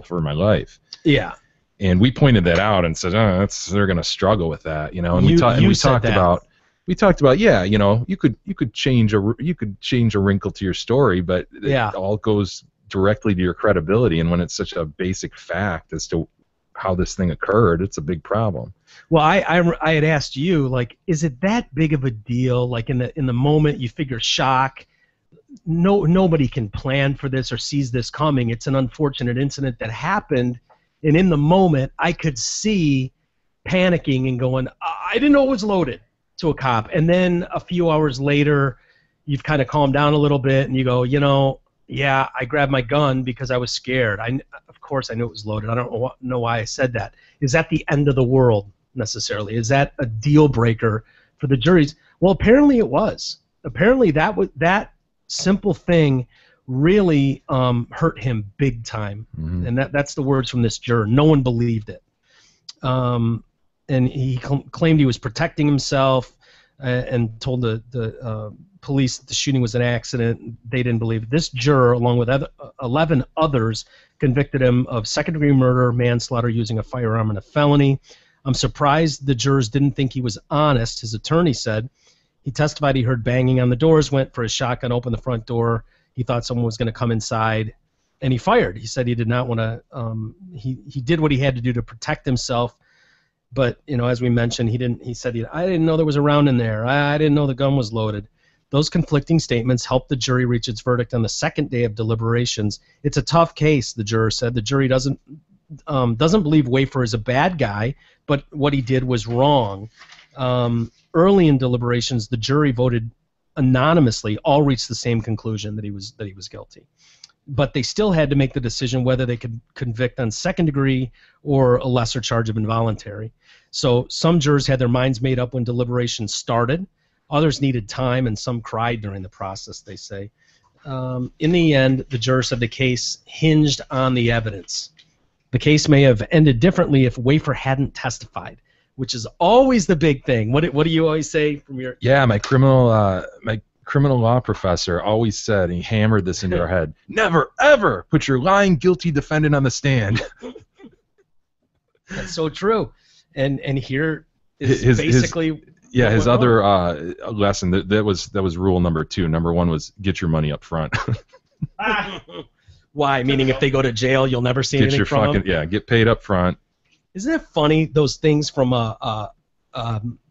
for my life. Yeah. And we pointed that out and said, oh, they're going to struggle with that, you know. And we talked about, yeah, you know, you could change a wrinkle to your story, but Yeah. it all goes directly to your credibility. And when it's such a basic fact as to how this thing occurred, it's a big problem. Well, I had asked you, like, is it that big of a deal? Like in the moment you figure shock. Nobody can plan for this or sees this coming. It's an unfortunate incident that happened, and in the moment I could see panicking and going, I didn't know it was loaded, to a cop. And then a few hours later, you've kind of calmed down a little bit, and you go, yeah, I grabbed my gun because I was scared. Of course I knew it was loaded. I don't know why I said that. Is that the end of the world necessarily? Is that a deal breaker for the juries? Well, apparently it was. Apparently that simple thing really hurt him big time. Mm-hmm. And that's the words from this juror. No one believed it. And he claimed he was protecting himself and told the police that the shooting was an accident. They didn't believe it. This juror, along with 11 others, convicted him of second-degree murder, manslaughter using a firearm, and a felony. I'm surprised the jurors didn't think he was honest, his attorney said. He testified he heard banging on the doors, went for his shotgun, opened the front door. He thought someone was going to come inside, and he fired. He said he did not want to he did what he had to do to protect himself. But, as we mentioned, he said, I didn't know there was a round in there. I didn't know the gun was loaded. Those conflicting statements helped the jury reach its verdict on the second day of deliberations. It's a tough case, the juror said. The jury doesn't believe Wafer is a bad guy, but what he did was wrong. Early in deliberations, the jury voted anonymously, all reached the same conclusion that he was guilty. But they still had to make the decision whether they could convict on second degree or a lesser charge of involuntary. So some jurors had their minds made up when deliberations started. Others needed time, and some cried during the process, they say. In the end, the jurors said the case hinged on the evidence. The case may have ended differently if Wafer hadn't testified, which is always the big thing. What do you always say from your... Yeah, my criminal law professor always said, and he hammered this into our head, never, ever put your lying, guilty defendant on the stand. That's so true. And here is basically... His other lesson, that was rule number 2. Number 1 was get your money up front. Why? Meaning if they go to jail, you'll never see anything from them? Yeah, get paid up front. Isn't it funny, those things from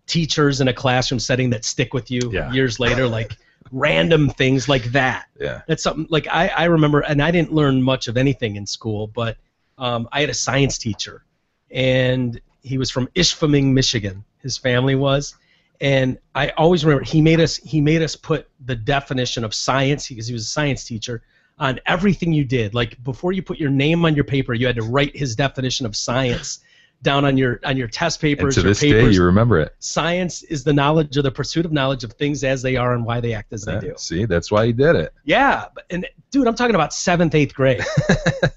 teachers in a classroom setting that stick with you years later, like random things like that? Yeah. That's something, like I remember, and I didn't learn much of anything in school, but I had a science teacher, and he was from Ishpeming, Michigan. His family was. And I always remember he made us put the definition of science, because he was a science teacher, on everything you did. Like before you put your name on your paper, you had to write his definition of science down on your test papers. And to your this papers. day, you remember it. Science is the knowledge or the pursuit of knowledge of things as they are and why they act as they do. See, that's why he did it. Yeah, and dude, I'm talking about 7th, 8th grade.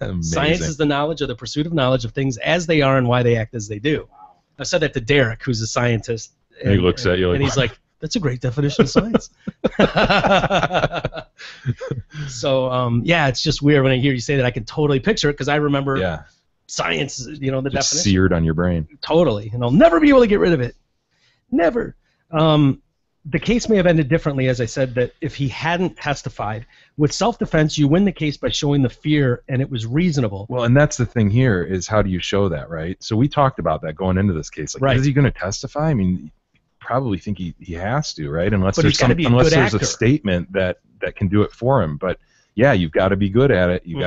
Amazing. Science is the knowledge or the pursuit of knowledge of things as they are and why they act as they do. I've said that to Derek, who's a scientist. And he looks at you like, and he's like, that's a great definition of science. So, it's just weird when I hear you say that. I can totally picture it because I remember science, the just definition. Seared on your brain. Totally. And I'll never be able to get rid of it. Never. The case may have ended differently, as I said, that if he hadn't testified. With self-defense, you win the case by showing the fear, and it was reasonable. Well, and that's the thing here is how do you show that, right? So we talked about that going into this case. Like, is he going to testify? I mean, probably think he has to, right? Unless there's a statement that can do it for him. But yeah, you've got to be good at it. You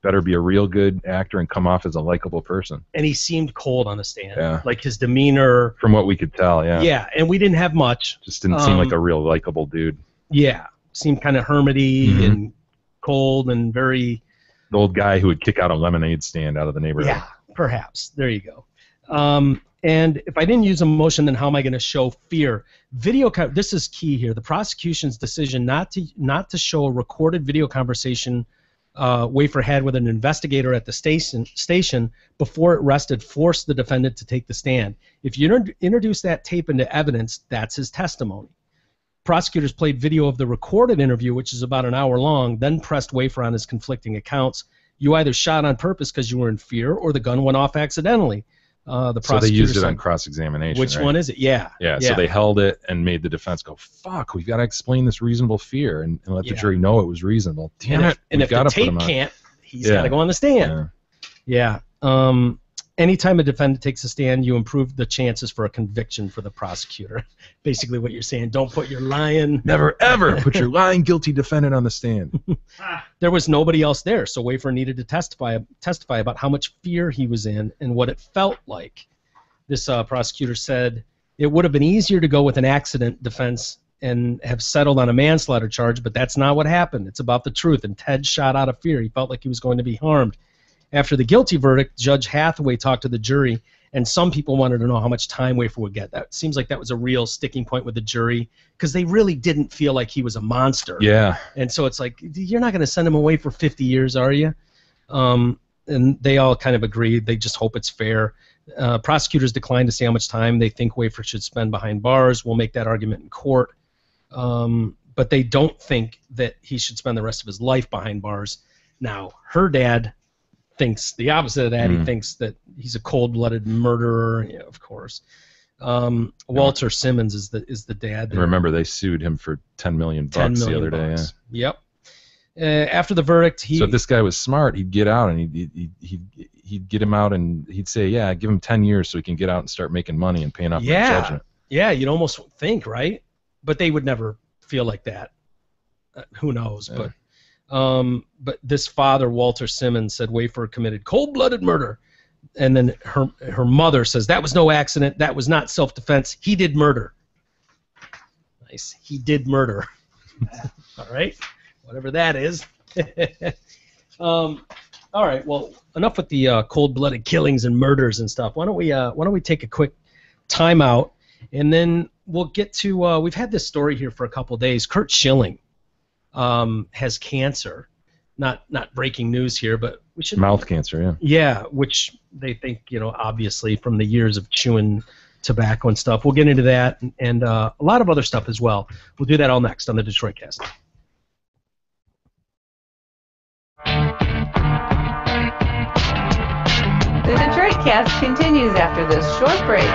better be a real good actor and come off as a likable person. And he seemed cold on the stand. Yeah. Like his demeanor. From what we could tell, yeah. Yeah, and we didn't have much. Just didn't seem like a real likable dude. Yeah, seemed kind of hermity and cold and very... The old guy who would kick out a lemonade stand out of the neighborhood. Yeah, perhaps. There you go. And if I didn't use emotion, then how am I going to show fear? This is key here. The prosecution's decision not to show a recorded video conversation Wafer had with an investigator at the station before it rested forced the defendant to take the stand. If you introduce that tape into evidence, that's his testimony. Prosecutors played video of the recorded interview, which is about an hour long, then pressed Wafer on his conflicting accounts. You either shot on purpose because you were in fear, or the gun went off accidentally. So they used it on cross-examination. Which one is it? Yeah. So they held it and made the defense go, fuck, we've got to explain this reasonable fear and let the jury know it was reasonable. Damn it. And if the tape can't, he's got to go on the stand. Yeah. Anytime a defendant takes a stand, you improve the chances for a conviction for the prosecutor. Basically what you're saying, don't put your lying... Never, ever put your lying guilty defendant on the stand. There was nobody else there, so Wafer needed to testify about how much fear he was in and what it felt like. This prosecutor said it would have been easier to go with an accident defense and have settled on a manslaughter charge, but that's not what happened. It's about the truth, and Ted shot out of fear. He felt like he was going to be harmed. After the guilty verdict, Judge Hathaway talked to the jury, and some people wanted to know how much time Wafer would get. That seems like that was a real sticking point with the jury, because they really didn't feel like he was a monster. Yeah. And so it's like, you're not going to send him away for 50 years, are you? And they all kind of agreed. They just hope it's fair. Prosecutors declined to say how much time they think Wafer should spend behind bars. We'll make that argument in court. But they don't think that he should spend the rest of his life behind bars. Now, her dad thinks the opposite of that. He thinks that he's a cold-blooded murderer. Yeah, of course. Walter Simmons is the dad. And remember, they sued him for $10 million the other day. Yeah. Yep. After the verdict, so if this guy was smart, he'd get out and he'd get him out and he'd say, yeah, give him 10 years so he can get out and start making money and paying off the judgment. Yeah, you'd almost think, right? But they would never feel like that. Who knows? Yeah. But this father, Walter Simmons, said Wafer committed cold-blooded murder. And then her mother says, that was no accident. That was not self-defense. He did murder. Nice. He did murder. All right. Whatever that is. All right. Well, enough with the cold-blooded killings and murders and stuff. Why don't we take a quick timeout, and then we'll get to we've had this story here for a couple of days. Curt Schilling has cancer. Not breaking news here, but we should mouth cancer, yeah. Yeah, which they think, obviously from the years of chewing tobacco and stuff. We'll get into that and a lot of other stuff as well. We'll do that all next on the Detroit Cast. The Detroit Cast continues after this short break.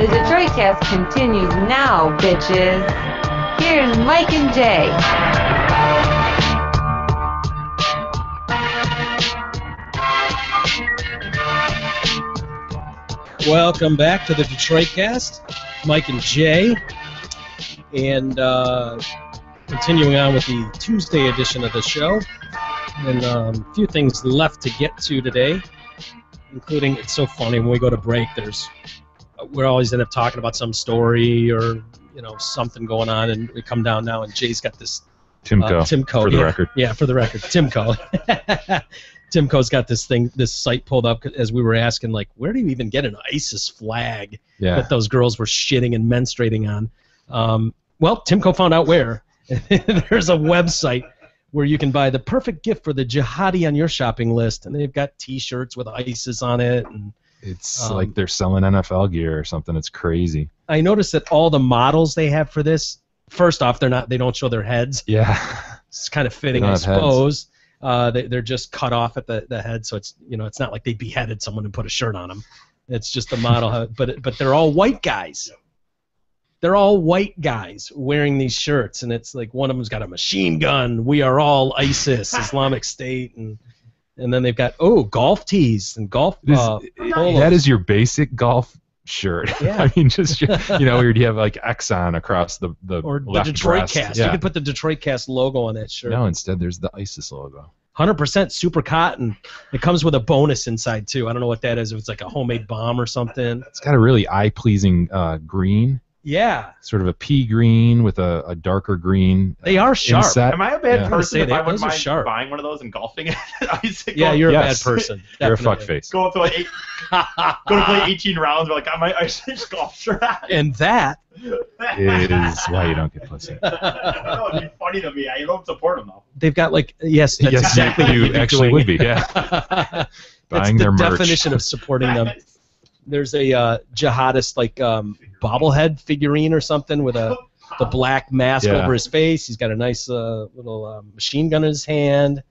The Detroit Cast continues now, bitches. Here's Mike and Jay. Welcome back to the Detroit Cast. Mike and Jay. And continuing on with the Tuesday edition of the show. And a few things left to get to today, including, it's so funny, when we go to break, we always end up talking about some story or, something going on, and we come down now, and Jay's got this Timco, for the record. Yeah, for the record, Timco. Timco's got this site pulled up as we were asking, like, where do you even get an ISIS flag that those girls were shitting and menstruating on? Well, Timco found out where. There's a website where you can buy the perfect gift for the jihadi on your shopping list, and they've got T-shirts with ISIS on it. And it's like they're selling NFL gear or something. It's crazy. I noticed that all the models they have for this, first off, they don't show their heads. Yeah, it's kind of fitting, I suppose. They're just cut off at the head, so it's it's not like they beheaded someone and put a shirt on them. It's just the model, but they're all white guys. They're all white guys wearing these shirts, and it's like one of them's got a machine gun. We are all ISIS, Islamic State, and then they've got golf tees and golf. That is your basic golf shirt. Yeah. I mean, just where you have like Exxon across the or left the Detroit breast. Cast. Yeah. You could put the Detroit Cast logo on that shirt. No, instead there's the ISIS logo. 100% super cotton. It comes with a bonus inside too. I don't know what that is. If it's like a homemade bomb or something. It's got a really eye-pleasing green. Yeah. Sort of a pea green with a darker green. They are sharp. Inset. Am I a bad person if I would those are mind sharp. buying one of those and golfing it? Yeah, you're a bad person. You're a Definitely. fuckface. Go to play 18 rounds. We're like, I might ISIS golf shirt on. And that It is why you don't get pussy. That would be funny to me. I don't support them though. they've got like that's exactly what you you'd be actually doing. would be. Yeah. That's Buying the their merch. definition of supporting them. There's a jihadist bobblehead figurine or something with the black mask over his face. He's got a nice little machine gun in his hand.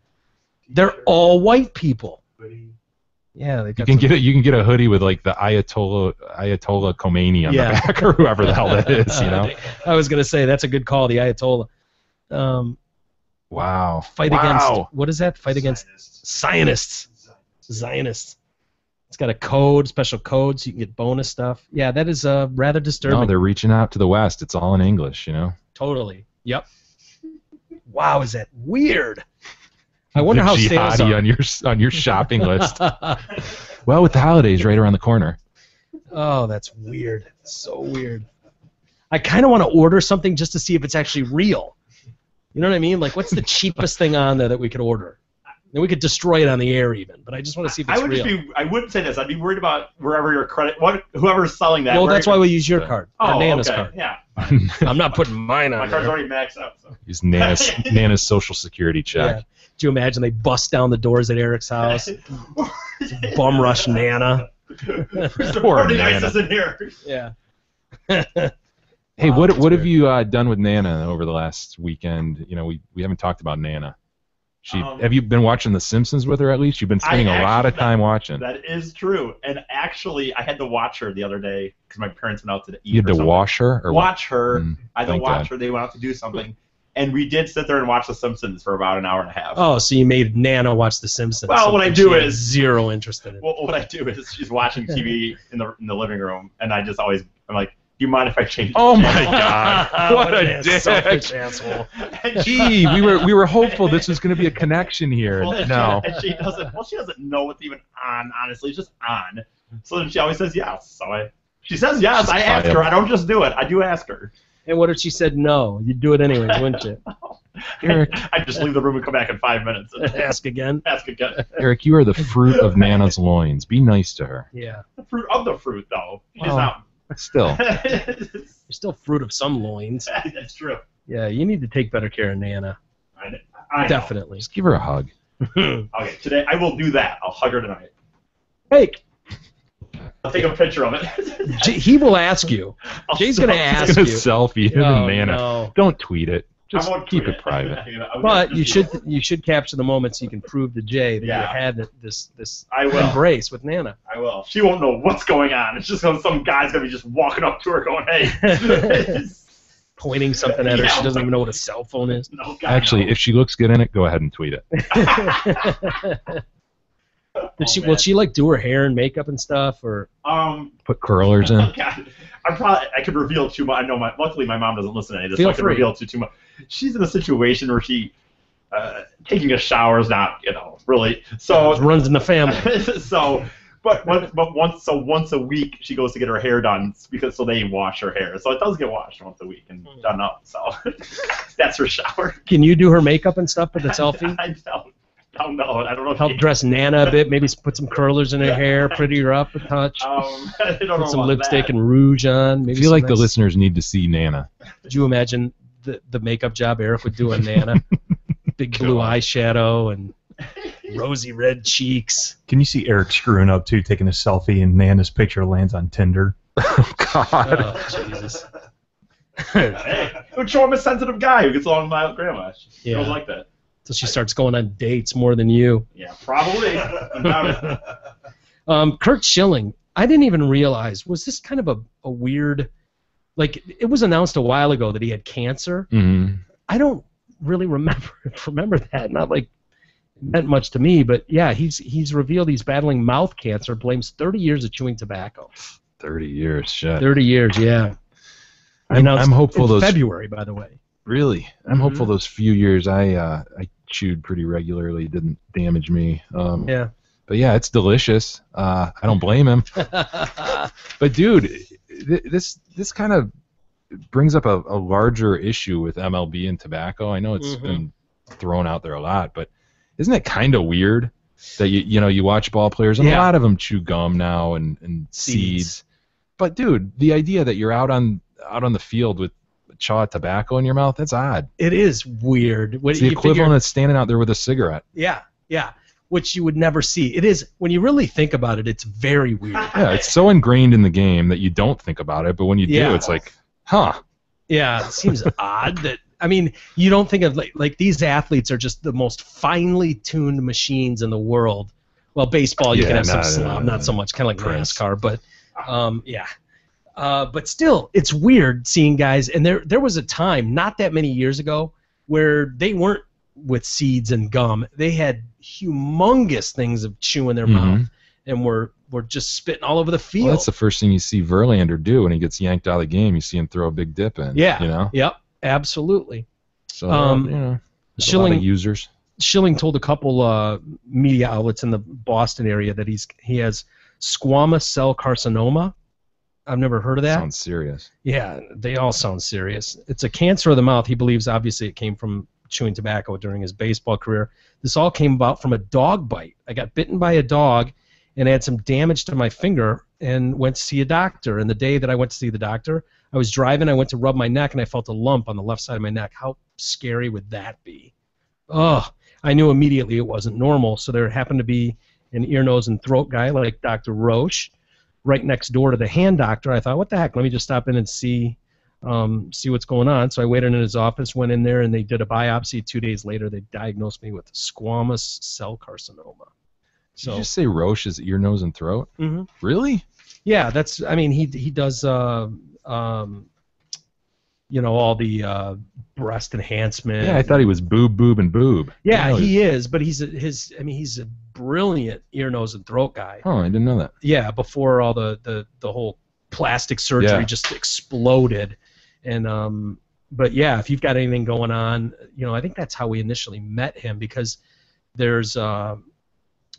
They're all white people. Yeah, You can get a hoodie with like the Ayatollah Khomeini on the back or whoever the hell that is. You know. I was gonna say that's a good call, the Ayatollah. Wow. Fight against what is that? Fight against Zionists. It's got a code, special code, so you can get bonus stuff. Yeah, that is rather disturbing. No, they're reaching out to the West. It's all in English, you know. Totally. Yep. Wow, is that weird? I wonder how sales are. on your shopping list. Well, with the holidays right around the corner. Oh, that's weird. So weird. I kind of want to order something just to see if it's actually real. You know what I mean? Like, what's the cheapest thing on there that we could order? Then we could destroy it on the air even, but I just want to see if it's real. I wouldn't say this. I'd be worried about wherever your whoever's selling that. Well, that's why we use your card. Oh, Nana's okay. card. Yeah. I'm not putting mine on My card's there. already maxed out. So. Use Nana's social security check. Yeah. Do you imagine they bust down the doors at Eric's house? Bum rush Nana. Poor Nana. Nana. ISIS in here. Yeah. Hey, what have you done with Nana over the last weekend? You know, we haven't talked about Nana. Have you been watching The Simpsons with her at least? You've been spending a lot of time watching. That is true. And actually, I had to watch her the other day because my parents went out to eat. You had to wash her? Or watch her. I had to thank watch God. her. They went out to do something. And we did sit there and watch The Simpsons for about an hour and a half. Oh, so you made Nana watch The Simpsons. Well, what I something do she had is- zero interest in it. Well, what I do is she's watching TV in the living room, and I just always I'm like, do you mind if I change? Oh the my channel?" God! What a dick! Selfish asshole. And Gee, we were hopeful this was going to be a connection here. Well, No. she doesn't. Well, she doesn't know what's even on. Honestly, it's just on. So then she always says yes. So she says yes. She's I ask quiet. her. I don't just do it. I do ask her. And what if she said no? You'd do it anyways, wouldn't you? Eric. I just leave the room and come back in 5 minutes. And Ask again. ask again. Eric, you are the fruit of Nana's loins. Be nice to her. Yeah. The fruit of the fruit, though. She's Well, not. Still. You're still fruit of some loins. That's true. Yeah, you need to take better care of Nana. I know. Definitely. Just give her a hug. Okay, today I will do that. I'll hug her tonight. Hey, I'll take a picture of it. he will ask you. Jay's going to ask He's you. gonna selfie him Oh, and Nana. no. Don't tweet it. Just I won't keep tweet it private. You know, I'm But gonna- you should capture the moments so you can prove to Jay that Yeah. you had this I will. embrace with Nana. I will. She won't know what's going on. It's just some guy's gonna be just walking up to her going, "Hey." Pointing something at her. She Yeah. doesn't even know what a cell phone is. No, God, Actually, no. if she looks good in it, go ahead and tweet it. Will she like do her hair and makeup and stuff, or Put curlers in. God, I could reveal too much. I know luckily my mom doesn't listen to any of this, Feel so I could free. reveal too much. She's in a situation where she taking a shower is not, really. So it runs in the family? but once a week she goes to get her hair done so they wash her hair. So it does get washed once a week and done up. So that's her shower. Can you do her makeup and stuff with the selfie? I don't know. I don't know. If Help she- dress Nana a bit, maybe put some curlers in her hair, pretty her up a touch. I don't know Put some about lipstick that. and rouge on. I Maybe feel some like the nice- listeners need to see Nana. Could you imagine the makeup job Eric would do on Nana? Big blue eyeshadow and rosy red cheeks. Can you see Eric screwing up too, taking a selfie, and Nana's picture lands on Tinder? Oh God. Oh, Jesus. Hey, it would show him a sensitive guy who gets along with my grandma. She Yeah. don't like that. So she starts going on dates more than you. Yeah, probably. Undoubtedly. Kurt Schilling, I didn't even realize, was this kind of a weird, like, it was announced a while ago that he had cancer. hmm I don't really remember that. Not like it meant much to me, but yeah, he's revealed he's battling mouth cancer, blames 30 years of chewing tobacco. 30 years, shit. 30 years, yeah. I'm Announced hopeful in those February, by the way. really. I'm Mhm. hopeful those few years I chewed pretty regularly didn't damage me. Yeah. But yeah, it's delicious. I don't blame him. But dude, this kind of brings up a larger issue with MLB and tobacco. I know it's Mhm. been thrown out there a lot, but isn't it kind of weird that you watch ball players and a Yeah. lot of them chew gum now and seeds. But dude, the idea that you're out on the field with chaw tobacco in your mouth, that's odd. It is weird. What It's the you equivalent figure- of standing out there with a cigarette. Yeah, yeah. Which you would never see. It is, when you really think about it, it's very weird. Yeah, it's so ingrained in the game that you don't think about it, but when you Yeah. do, it's like, huh. Yeah, it seems odd that, I mean, you don't think of, like these athletes are just the most finely tuned machines in the world. Well, baseball, you Yeah, can have some no, slob, not so much, kind of like Prince. NASCAR, but yeah. But still, it's weird seeing guys, and there was a time, not that many years ago, where they weren't with seeds and gum. They had humongous things of chew in their Mhm. mouth, and were just spitting all over the field. Well, that's the first thing you see Verlander do when he gets yanked out of the game. You see him throw a big dip in. Yeah. You know? Yep, absolutely. So, Um, there's a lot Schilling of users. Schilling told a couple media outlets in the Boston area that he has squamous cell carcinoma. I've never heard of that. Sounds serious. Yeah, they all sound serious. It's a cancer of the mouth. He believes obviously it came from chewing tobacco during his baseball career. This all came about from a dog bite. I got bitten by a dog and had some damage to my finger and went to see a doctor. And the day that I went to see the doctor, I was driving, I went to rub my neck, and I felt a lump on the left side of my neck. How scary would that be? Oh, I knew immediately it wasn't normal. So there happened to be an ear, nose, and throat guy like Dr. Roche right next door to the hand doctor. I thought, what the heck? Let me just stop in and see what's going on. So I waited in his office, went in there, and they did a biopsy. 2 days later, they diagnosed me with squamous cell carcinoma. Did So you just say Roche's ear, nose, and throat? Mhm. Really? yeah, that's. I mean, he does all the breast enhancement. Yeah, I thought he was boob, boob, and boob. Yeah, No, he is, but he's a brilliant ear, nose, and throat guy. Oh, I didn't know that. Yeah, before all the whole plastic surgery Yeah. just exploded, and but yeah, if you've got anything going on, I think that's how we initially met him, because there's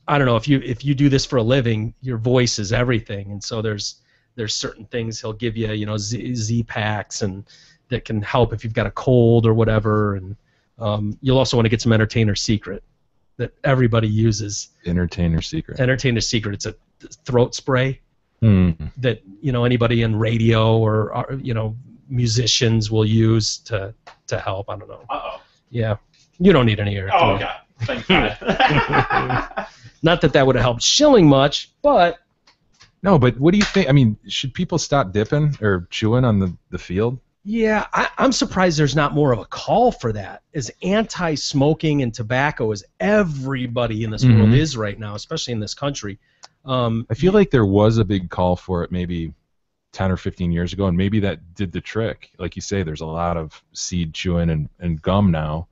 I don't know, if you do this for a living, your voice is everything, and so there's certain things he'll give you, Z packs and that can help if you've got a cold or whatever, and you'll also want to get some Entertainer Secret that everybody uses. Entertainer secret. Entertainer Secret, it's a throat spray Hmm. that anybody in radio or musicians will use to help. I don't know. Uh-oh. Yeah, you don't need any ear. Oh, God. Thank God. Not that would have helped Schilling much, but No, but what do you think? I mean, should people stop dipping or chewing on the field? Yeah, I'm surprised there's not more of a call for that. As anti-smoking and tobacco as everybody in this world is right now, especially in this country. I feel like there was a big call for it maybe 10 or 15 years ago, and maybe that did the trick. Like you say, there's a lot of seed chewing and gum now.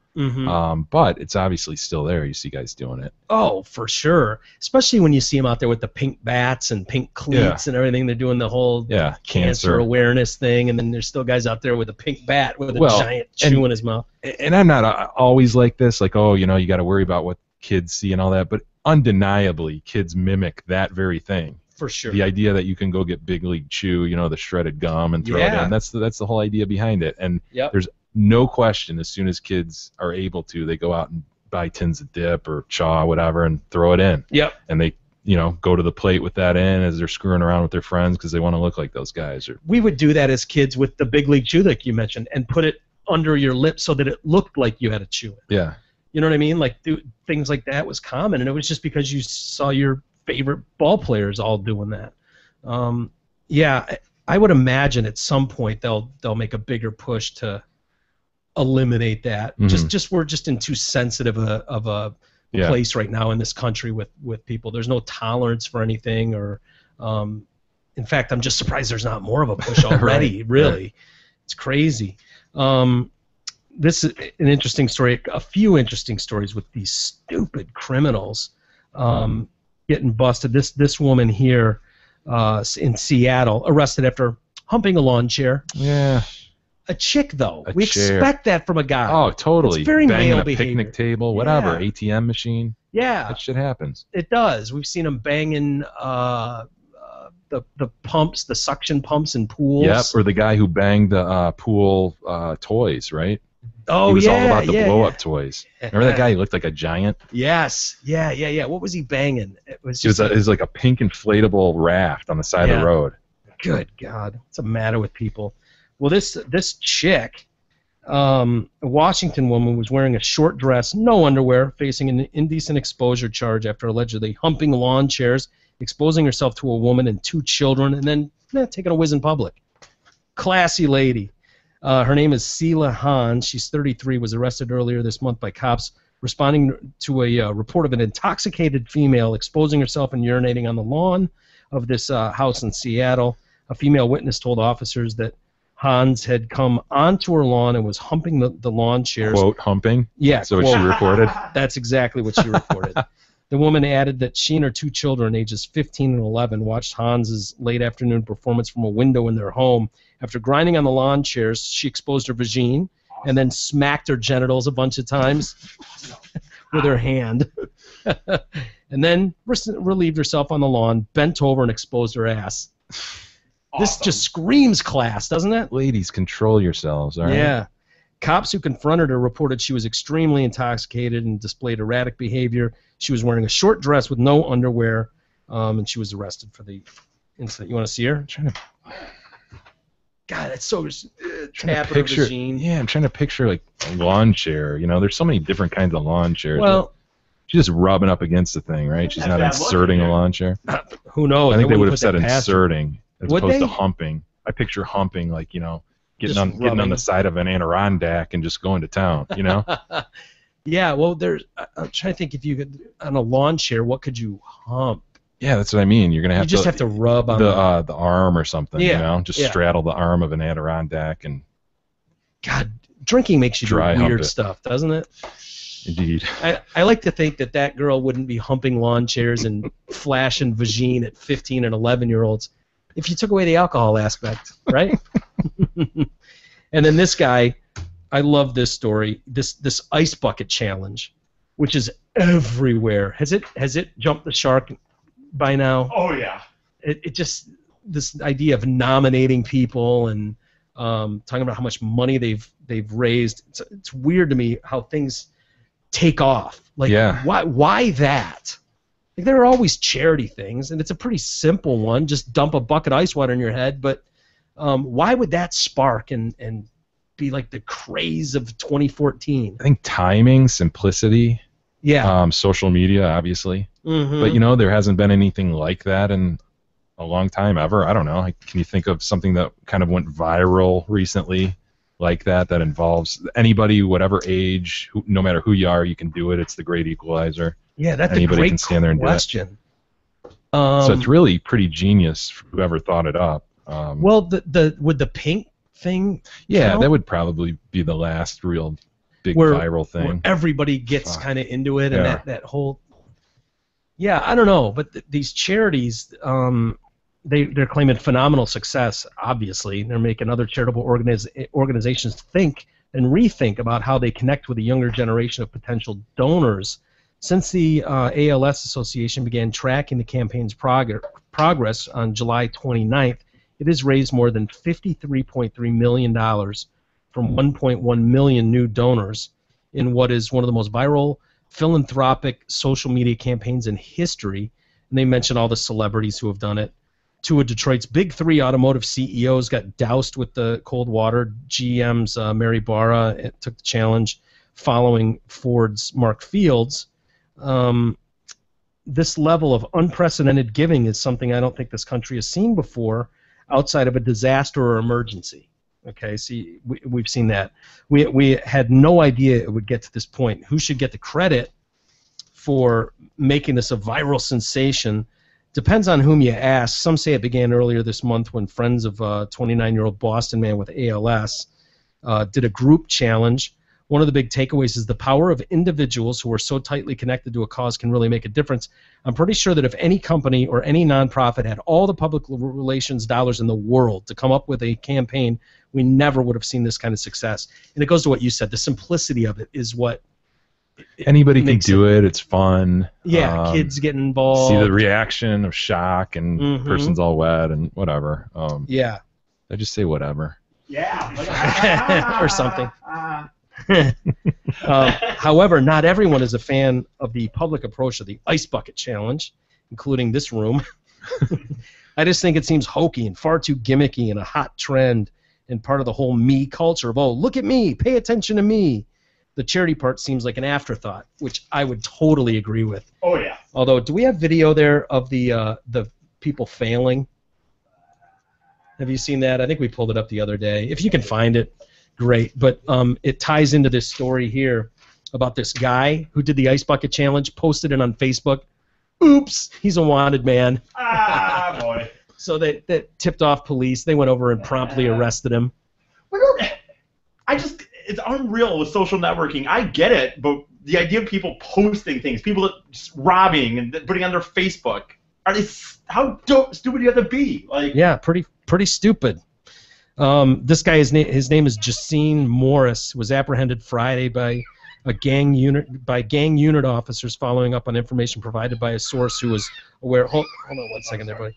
But it's obviously still there. You see guys doing it. Oh, for sure. Especially when you see them out there with the pink bats and pink cleats and everything. They're doing the whole cancer awareness thing, and then there's still guys out there with a pink bat with a giant chew in his mouth. And I'm not always like this, like, oh, you know, you got to worry about what kids see and all that, but undeniably, kids mimic that very thing. For sure. The idea that you can go get Big League Chew, you know, the shredded gum, and throw it in, that's the whole idea behind it. And there's no question, as soon as kids are able to, they go out and buy tins of dip or chaw, whatever, and throw it in. And they, you know, go to the plate with that in as they're screwing around with their friends because they want to look like those guys. We would do that as kids with the Big League Chew like you mentioned, and put it under your lips so that it looked like you had to chew it. Yeah. You know what I mean? Like things like that was common, and it was just because you saw your favorite ball players all doing that. I would imagine at some point they'll make a bigger push to eliminate that. We're just in too sensitive of a place right now in this country with people. There's no tolerance for anything, or in fact, I'm just surprised there's not more of a push already. Really, it's crazy. This is an interesting story. A few interesting stories with these stupid criminals getting busted. This woman here in Seattle arrested after humping a lawn chair. Yeah. A chick, though. We expect that from a guy. Oh, totally. It's very banging male a behavior. Picnic table, whatever, ATM machine. Yeah. That shit happens. It does. We've seen them banging the pumps, the suction pumps in pools. Yep, or the guy who banged the pool toys, right? Oh, he was all about the blow-up toys. Remember that guy? He looked like a giant. Yes. Yeah. What was he banging? It was like a pink inflatable raft on the side of the road. Good God, what's the matter with people? Well, this chick, a Washington woman, was wearing a short dress, no underwear, facing an indecent exposure charge after allegedly humping lawn chairs, exposing herself to a woman and 2 children, and then taking a whiz in public. Classy lady. Her name is Sela Han. She's 33, was arrested earlier this month by cops responding to a report of an intoxicated female exposing herself and urinating on the lawn of this house in Seattle. A female witness told officers that Hans had come onto her lawn and was humping the lawn chairs. Quote, humping? Yeah, so what she reported? That's exactly what she reported. The woman added that she and her 2 children, ages 15 and 11, watched Hans's late afternoon performance from a window in their home. After grinding on the lawn chairs, she exposed her vagine and then smacked her genitals a bunch of times with her hand. And then relieved herself on the lawn, bent over, and exposed her ass. Awesome. This just screams class, doesn't it? Ladies, control yourselves, all right? Yeah. Cops who confronted her reported she was extremely intoxicated and displayed erratic behavior. She was wearing a short dress with no underwear, and she was arrested for the incident. You want to see her? God, that's so tapping her vagine. Yeah, I'm trying to picture like a lawn chair. You know, there's so many different kinds of lawn chairs. Well, she's just rubbing up against the thing, right? She's not inserting a lawn chair. Who knows? I think they would have said inserting as would opposed they? to humping. I picture humping like, you know, getting on the side of an Adirondack and just going to town, you know? Yeah, well, I'm trying to think if you could, on a lawn chair, what could you hump? Yeah, that's what I mean. You're gonna have have to rub on the arm or something, you know? Just straddle the arm of an Adirondack and. God, drinking makes you do weird stuff, doesn't it? Indeed. I like to think that girl wouldn't be humping lawn chairs and flashing vagine at 15 and 11-year-olds if you took away the alcohol aspect, right? And then this guy, I love this story. This ice bucket challenge, which is everywhere. Has it jumped the shark by now? Oh yeah. It just, this idea of nominating people and talking about how much money they've raised. It's weird to me how things take off. Like, why that? Like, there are always charity things, and it's a pretty simple one. Just dump a bucket of ice water in your head. But why would that spark and be like the craze of 2014? I think timing, simplicity. Yeah. Social media, obviously. Mm-hmm. But, you know, there hasn't been anything like that in a long time ever. I don't know. Can you think of something that kind of went viral recently like that involves anybody, whatever age, no matter who you are, you can do it. It's the great equalizer. Yeah, that's Anybody a great can stand there and question. So it's really pretty genius, whoever thought it up. Well, would the pink thing? Yeah, count? that would probably be the last real big Where viral thing. Where everybody gets kind of into it, and Yeah. that whole. Yeah, I don't know, but these charities, they're claiming phenomenal success. Obviously, they're making other charitable organizations think and rethink about how they connect with the younger generation of potential donors. Since the ALS Association began tracking the campaign's progress on July 29th, it has raised more than $53.3 million from 1.1 million new donors in what is one of the most viral philanthropic social media campaigns in history. And they mention all the celebrities who have done it. Two of Detroit's big three automotive CEOs got doused with the cold water. GM's Mary Barra took the challenge following Ford's Mark Fields. This level of unprecedented giving is something I don't think this country has seen before outside of a disaster or emergency. Okay, see, we've seen that. We had no idea it would get to this point. Who should get the credit for making this a viral sensation? Depends on whom you ask. Some say it began earlier this month when friends of a 29-year-old Boston man with ALS did a group challenge. One of the big takeaways is the power of individuals who are so tightly connected to a cause can really make a difference. I'm pretty sure that if any company or any nonprofit had all the public relations dollars in the world to come up with a campaign, we never would have seen this kind of success. And it goes to what you said. The simplicity of it is what anybody can do it. It's fun. Yeah, kids get involved. See the reaction of shock and person's all wet and whatever. Yeah. I just say whatever. Yeah. Or something. However, not everyone is a fan of the public approach to the Ice Bucket Challenge, including this room. I just think it seems hokey and far too gimmicky and a hot trend and part of the whole me culture of, oh, look at me, pay attention to me. The charity part seems like an afterthought, which I would totally agree with. Oh, yeah. Although, do we have video there of the people failing? Have you seen that? I think we pulled it up the other day. If you can find it, great. But it ties into this story here about this guy who did the Ice Bucket Challenge, posted it on Facebook. Oops, he's a wanted man. Ah, boy. So they tipped off police. They went over and promptly arrested him. It's unreal with social networking. I get it, but the idea of people posting things, people just robbing and putting on their Facebook, how stupid do you have to be? Like, yeah, pretty stupid. This guy, his name is Jacine Morris, was apprehended Friday by gang unit officers following up on information provided by a source who was aware. Hold on 1 second there, buddy.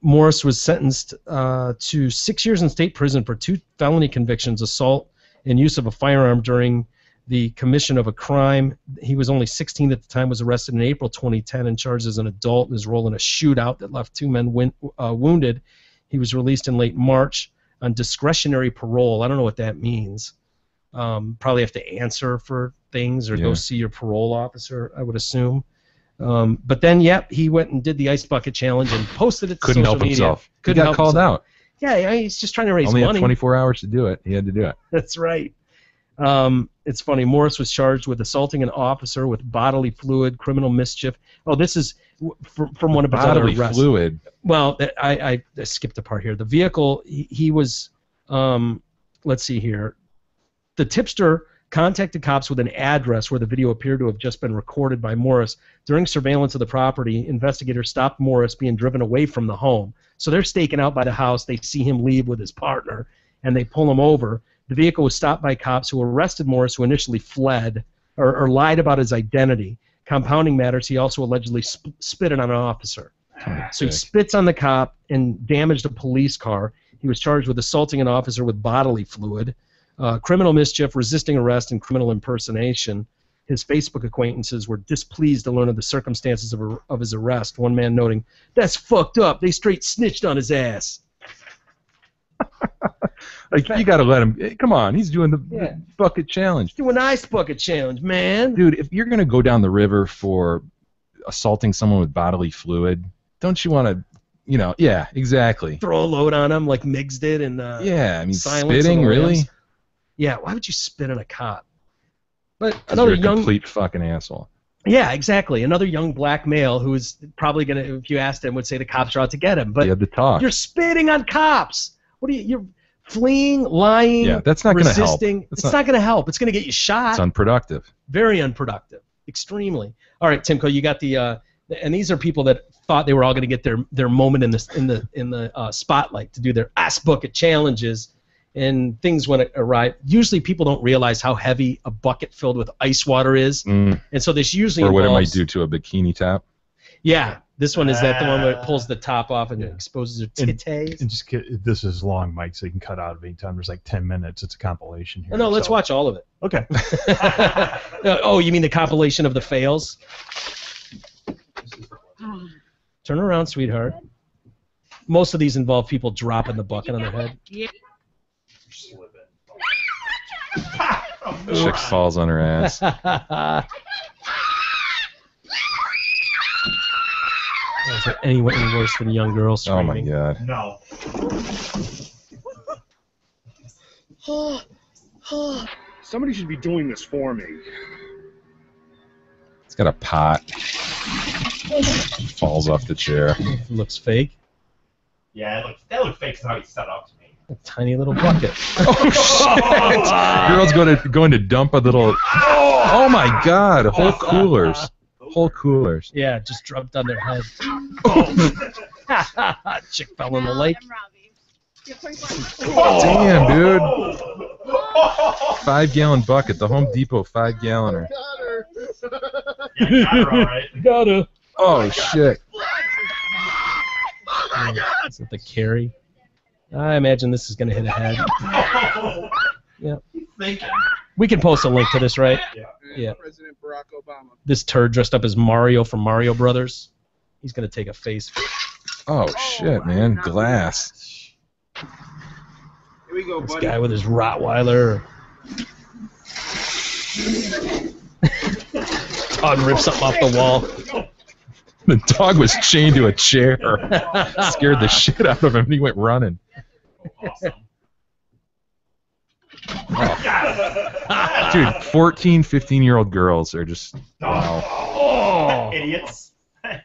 Morris was sentenced to 6 years in state prison for 2 felony convictions: assault and use of a firearm during the commission of a crime. He was only 16 at the time, was arrested in April 2010 and charged as an adult in his role in a shootout that left 2 men wounded. He was released in late March on discretionary parole. I don't know what that means. Probably have to answer for things or go see your parole officer, I would assume. But then, he went and did the Ice Bucket Challenge and posted it to social media. Couldn't help himself. Couldn't He got help called himself. out. Yeah, he's just trying to raise Only money. had 24 hours to do it. He had to do it. That's right. It's funny. Morris was charged with assaulting an officer with bodily fluid, criminal mischief. Oh, this is from one of his other Bodily arrests. fluid. Well, I skipped a part here. The vehicle, he was, let's see here. The tipster contacted cops with an address where the video appeared to have just been recorded by Morris. During surveillance of the property, investigators stopped Morris being driven away from the home. So they're staking out by the house. They see him leave with his partner, and they pull him over. The vehicle was stopped by cops who arrested Morris, who initially fled or lied about his identity. Compounding matters, he also allegedly spitted on an officer. So he spits on the cop and damaged a police car. He was charged with assaulting an officer with bodily fluid, criminal mischief, resisting arrest, and criminal impersonation. His Facebook acquaintances were displeased to learn of the circumstances of his arrest, one man noting, "That's fucked up. They straight snitched on his ass." Like, you got to let him. Come on, he's doing the bucket challenge. Do an Ice Bucket Challenge, man. Dude, if you're going to go down the river for assaulting someone with bodily fluid, don't you want to, yeah, exactly. Throw a load on them like Miggs did in Yeah, I mean, Silence of the spitting, really? Lambs. Yeah, why would you spit on a cop? But 'Cause another you're a young, complete fucking asshole. yeah, exactly. Another young black male who is probably gonna, if you asked him, would say the cops are out to get him. But You had to talk. you're spitting on cops. What are you're fleeing, lying, Yeah, that's not gonna help. resisting. It's not going to help. It's going to get you shot. It's unproductive. Very unproductive. Extremely. All right, Timko, you got the and these are people that thought they were all going to get their moment in the spotlight to do their ass bucket challenges, and things went awry. Usually, people don't realize how heavy a bucket filled with ice water is, and so this usually Or what it might involves, do to a bikini top. Yeah, this one is that the one where it pulls the top off and exposes your titties. And just this is long, Mike, so you can cut out of any time. There's like 10 minutes. It's a compilation here. Oh, no, let's so- watch all of it. Okay. Oh, you mean the compilation of the fails? Turn around, sweetheart. Most of these involve people dropping the bucket on their head. Chick falls on her ass. Is there any worse than young girls Oh my screaming? god. No. Somebody should be doing this for me. It's got a pot. Falls off the chair. Looks fake. Yeah, that looks fake. 'Cause how he's set up to me. A tiny little bucket. Oh shit! Girl's going to dump a little. Oh my god! Whole coolers. Whole coolers. Yeah, just dropped on their head. Chick fell in the lake. Damn, dude. 5-gallon bucket. The Home Depot 5-galloner. Yeah, got her all right. Gotta. Oh shit. Is it the carry? I imagine this is going to hit a head. Yeah. He's thinking. We can post a link to this, right? Yeah. President Barack Obama. This turd dressed up as Mario from Mario Brothers. He's going to take a face. Oh shit, man. Glass. Here we go, This buddy. guy with his Rottweiler. Dog ripped something off the wall. The dog was chained to a chair. Scared the shit out of him and he went running. Awesome. Dude, 14, 15-year-old girls are just, wow. Oh, Idiots. that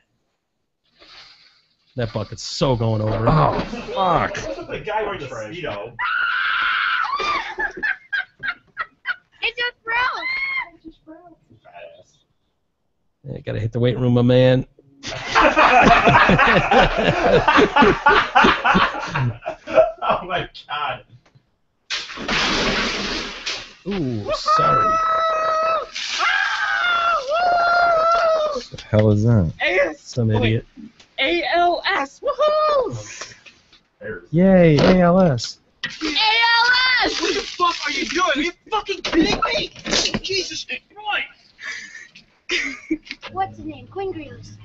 bucket's so going over. Oh, fuck. The guy wearing the Speedo. It just broke. Yeah, gotta hit the weight room, my man. Oh my god. Ooh, sorry. What the hell is that? Some idiot. ALS. Woohoo! Yay, ALS. ALS! What the fuck are you doing? Are you fucking kidding me? Jesus Christ! What's his name? Quinn Greaves.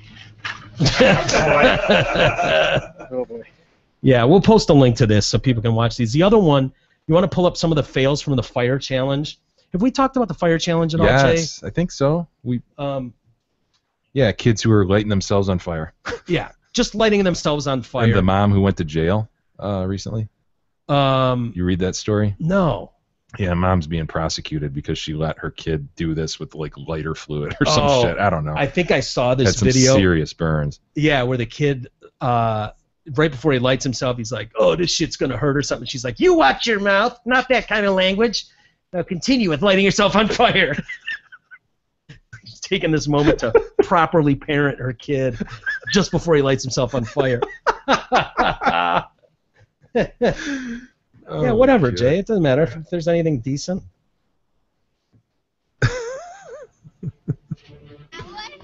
Oh boy. Yeah, we'll post a link to this so people can watch these. The other one, you want to pull up some of the fails from the fire challenge? Have we talked about the fire challenge at all, Jay? Yes, I think so. Um, Yeah, kids who are lighting themselves on fire. yeah, just lighting themselves on fire. And the mom who went to jail recently. You read that story? No. Yeah, mom's being prosecuted because she let her kid do this with like lighter fluid or some shit. I don't know. I think I saw this Had some video. serious burns. Yeah, where the kid, right before he lights himself, he's like, "Oh, this shit's gonna hurt" or something. She's like, "You watch your mouth, not that kind of language. Now continue with lighting yourself on fire." She's taking this moment to properly parent her kid just before he lights himself on fire. Yeah, whatever, God. Jay. It doesn't matter if there's anything decent.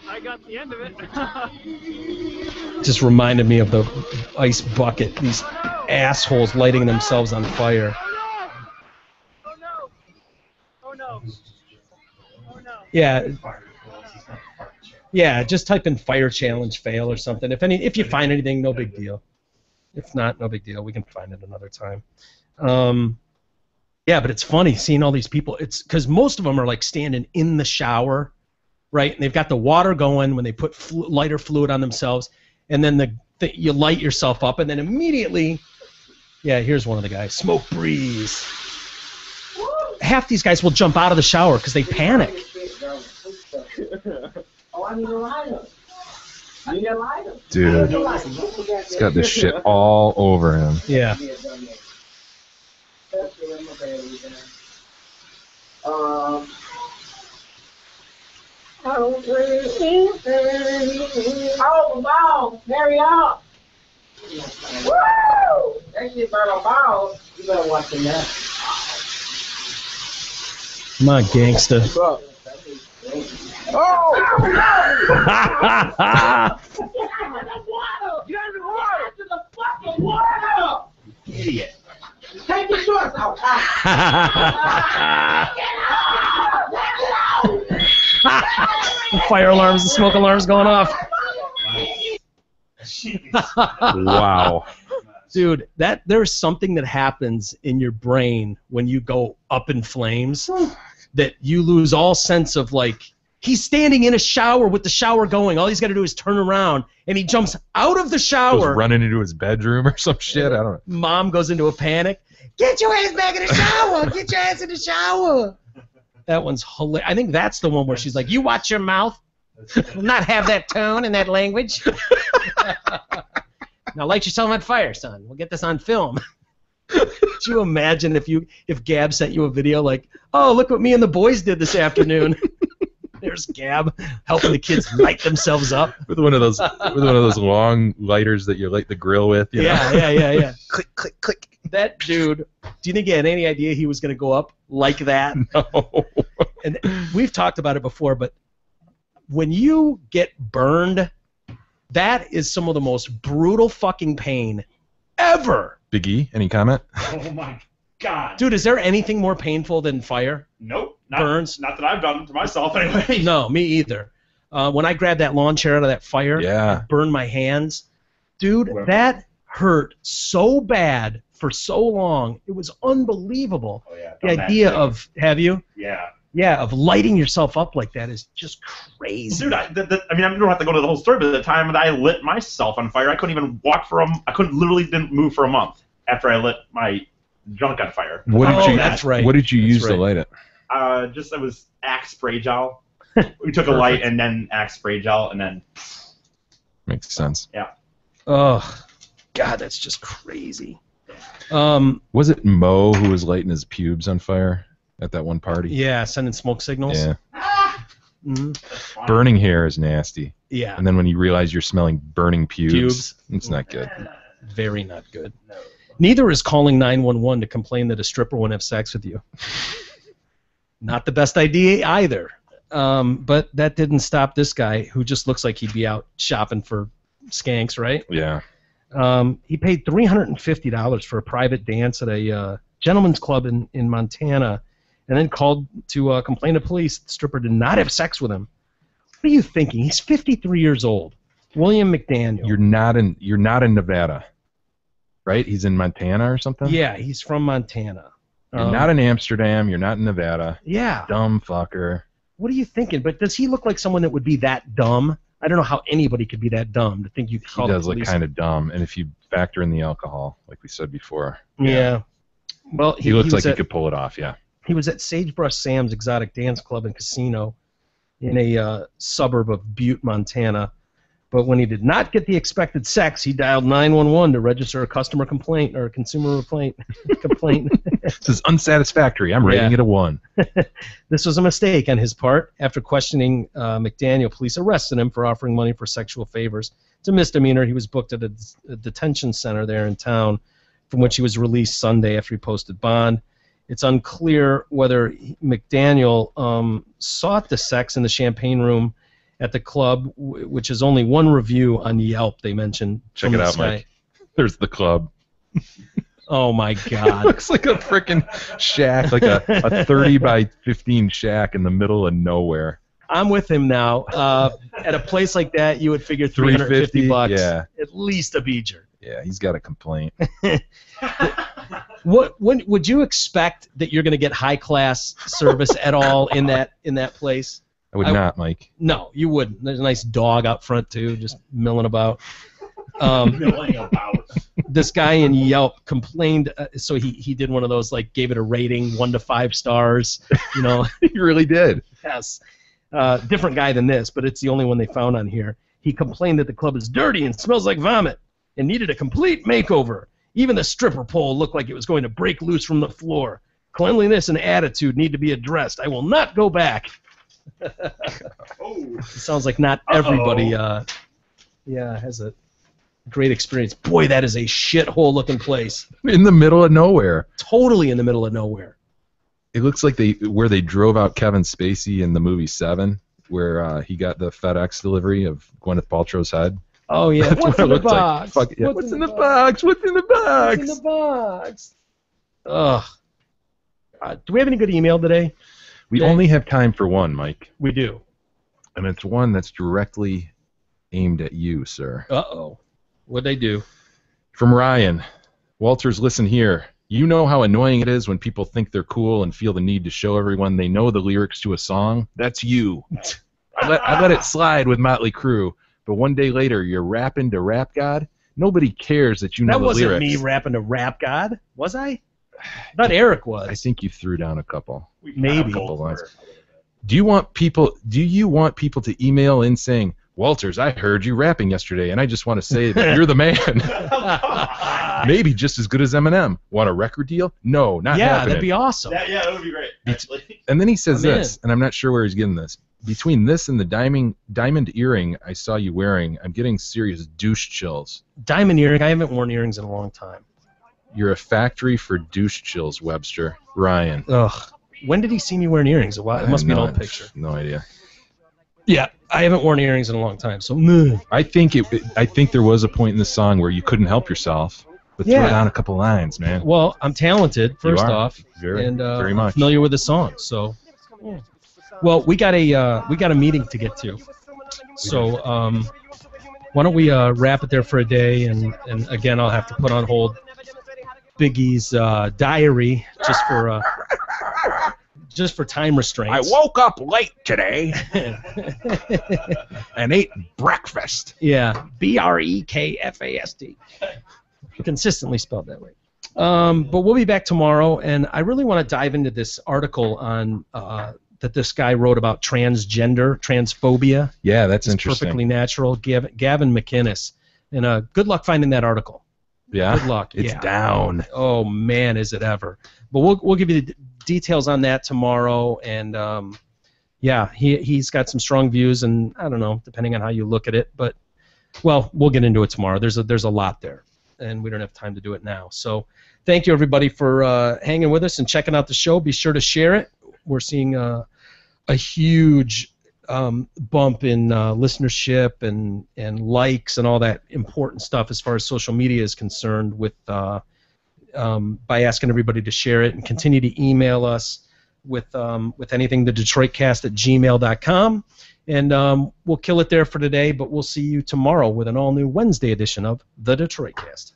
I got the end of it. Just reminded me of the ice bucket. These assholes lighting themselves on fire. Oh no! Oh no! Oh no! Yeah. Yeah, just type in fire challenge fail or something. If you find anything, no big deal. If not, no big deal. We can find it another time. Yeah, but it's funny seeing all these people. It's because most of them are like standing in the shower, right? And they've got the water going when they put lighter fluid on themselves, and then you light yourself up, and then immediately, yeah, here's one of the guys, Smoke Breeze. Half these guys will jump out of the shower because they panic. Oh, I need a lighter. I need a lighter. Dude, he's got this shit all over him. Yeah. Oh, the ball. Hurry up. Woo! That shit burn on balls. You better watch the net. Come on, gangsta. Oh! Get out of the water! To the fucking water! Idiot. Take your shorts out. Fire alarms, the smoke alarms going off. Wow. Dude, there's something that happens in your brain when you go up in flames that you lose all sense of, like, he's standing in a shower with the shower going. All he's got to do is turn around, and he jumps out of the shower. Goes running into his bedroom or some shit. I don't know. Mom goes into a panic. Get your ass back in the shower. Get your ass in the shower. That one's hilarious. I think that's the one where she's like, you watch your mouth. Will not have that tone and that language. Now light yourself on fire, son. We'll get this on film. Could you imagine if Gab sent you a video like, oh, look what me and the boys did this afternoon. There's Gab helping the kids light themselves up with one of those long lighters that you light the grill with. You know? Yeah. Click, click, click. That dude. Do you think he had any idea he was going to go up like that? No. And we've talked about it before, but when you get burned, that is some of the most brutal fucking pain ever. Big E, any comment? Oh my God. Dude, is there anything more painful than fire? Nope. Burns? Not that I've done to myself anyway. No, me either. When I grabbed that lawn chair out of that fire, yeah, it burned my hands. Dude, that hurt so bad for so long. It was unbelievable. Oh, yeah. The idea of, have you? Yeah. Yeah, of lighting yourself up like that is just crazy. Dude, I mean, I don't have to go to the whole story, but the time that I lit myself on fire, I couldn't even walk literally didn't move for a month after I lit my junk on fire. That's right. What did you use to light it? It was Axe spray gel. We took a light and then Axe spray gel and then. Makes sense. Yeah. Oh, God, that's just crazy. Was it Mo who was lighting his pubes on fire at that one party? Yeah, sending smoke signals. Yeah. Mm-hmm. Burning hair is nasty. Yeah. And then when you realize you're smelling burning pubes. It's not good. Very not good. No. Neither is calling 911 to complain that a stripper won't have sex with you. Not the best idea either. But that didn't stop this guy who just looks like he'd be out shopping for skanks, right? Yeah. He paid $350 for a private dance at a gentleman's club in Montana, and then called to complain to police. The stripper did not have sex with him. What are you thinking? He's 53 years old. William McDaniel. You're not in Nevada, right? He's in Montana or something? Yeah, he's from Montana. You're not in Amsterdam. You're not in Nevada. Yeah. Dumb fucker. What are you thinking? But does he look like someone that would be that dumb? I don't know how anybody could be that dumb to think you could call He the does look police. kind of dumb, and if you factor in the alcohol, like we said before. Yeah. Well, he looks like he at, could pull it off, yeah. He was at Sagebrush Sam's Exotic Dance Club and Casino in a suburb of Butte, Montana. But when he did not get the expected sex, he dialed 911 to register a customer complaint or a consumer complaint. This is unsatisfactory. I'm rating it a 1. This was a mistake on his part. After questioning McDaniel, police arrested him for offering money for sexual favors. It's a misdemeanor. He was booked at a detention center there in town, from which he was released Sunday after he posted bond. It's unclear whether McDaniel sought the sex in the champagne room at the club, which is only one review on Yelp, they mentioned. Check it out, Mike. There's the club. Oh, my God. Looks like a freaking shack, like a 30 by 15 shack in the middle of nowhere. I'm with him now. At a place like that, you would figure $350. Yeah. At least a beeger. Yeah, he's got a complaint. When would you expect that you're going to get high-class service at all in that place? I would not, Mike. No, you wouldn't. There's a nice dog out front, too, just milling about. Milling about. This guy in Yelp complained, so he did one of those, like, gave it a rating 1 to 5 stars. You know, He really did. yes. Different guy than this, but it's the only one they found on here. He complained that the club is dirty and smells like vomit and needed a complete makeover. Even the stripper pole looked like it was going to break loose from the floor. Cleanliness and attitude need to be addressed. I will not go back. Oh. It sounds like not everybody has a great experience. Boy, that is a shithole looking place. In the middle of nowhere. Totally in the middle of nowhere. It looks like where they drove out Kevin Spacey in the movie Seven, where he got the FedEx delivery of Gwyneth Paltrow's head. Oh, yeah. That's What's what in it the looks like. box? Fuck, yeah. What's in the box? What's in the box? What's in the box? Ugh. Do we have any good email today? We only have time for one, Mike. We do. And it's one that's directly aimed at you, sir. Uh-oh. What'd they do? From Ryan. Walters, listen here. You know how annoying it is when people think they're cool and feel the need to show everyone they know the lyrics to a song? That's you. I let it slide with Motley Crue, but one day later you're rapping to Rap God? Nobody cares that you know the lyrics. That wasn't me rapping to Rap God, was I? I thought Eric was. I think you threw down a couple. Maybe. A couple lines. Do you want people to email in saying, Walters, I heard you rapping yesterday, and I just want to say that you're the man. Maybe just as good as Eminem. Want a record deal? No, not happening. Yeah, that'd be awesome. That would be great. Actually. And then he says I'm this, and I'm not sure where he's getting this. Between this and the diamond earring I saw you wearing, I'm getting serious douche chills. Diamond earring? I haven't worn earrings in a long time. You're a factory for douche chills, Webster. Ryan. Ugh. When did he see me wearing earrings? It must be an old picture. No idea. Yeah, I haven't worn earrings in a long time, so I think there was a point in the song where you couldn't help yourself, but throw down a couple lines, man. Well, I'm talented, first off, very and very I'm much familiar with the song, so. Yeah. Well, we got a meeting to get to, so why don't we wrap it there for a day, and again I'll have to put on hold Biggie's diary just for time restraints. I woke up late today and ate breakfast. Yeah, BREKFAST. Consistently spelled that way. But we'll be back tomorrow, and I really want to dive into this article on that this guy wrote about transphobia. Yeah, that's it's interesting. Perfectly natural. Gavin McInnes. And good luck finding that article. Yeah, good luck. It's down. Oh man, is it ever? But we'll give you the details on that tomorrow, and he's got some strong views, and I don't know, depending on how you look at it, but well, we'll get into it tomorrow. There's a lot there, and we don't have time to do it now. So thank you everybody for hanging with us and checking out the show. Be sure to share it. We're seeing a huge bump in listenership and likes and all that important stuff as far as social media is concerned with by asking everybody to share it, and continue to email us with anything, the DetroitCast@gmail.com, and we'll kill it there for today, but we'll see you tomorrow with an all-new Wednesday edition of the Detroitcast.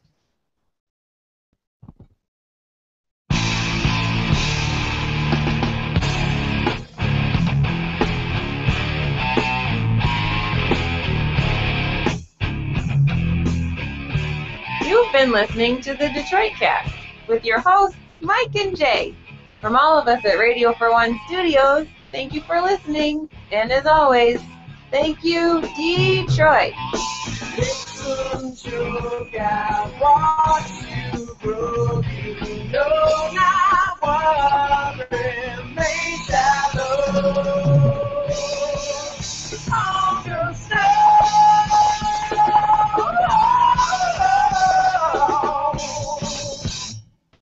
You've been listening to the Detroitcast with your hosts, Mike and Jay. From all of us at Radio for One Studios, thank you for listening. And as always, thank you, Detroit. Listen to God, watch you grow.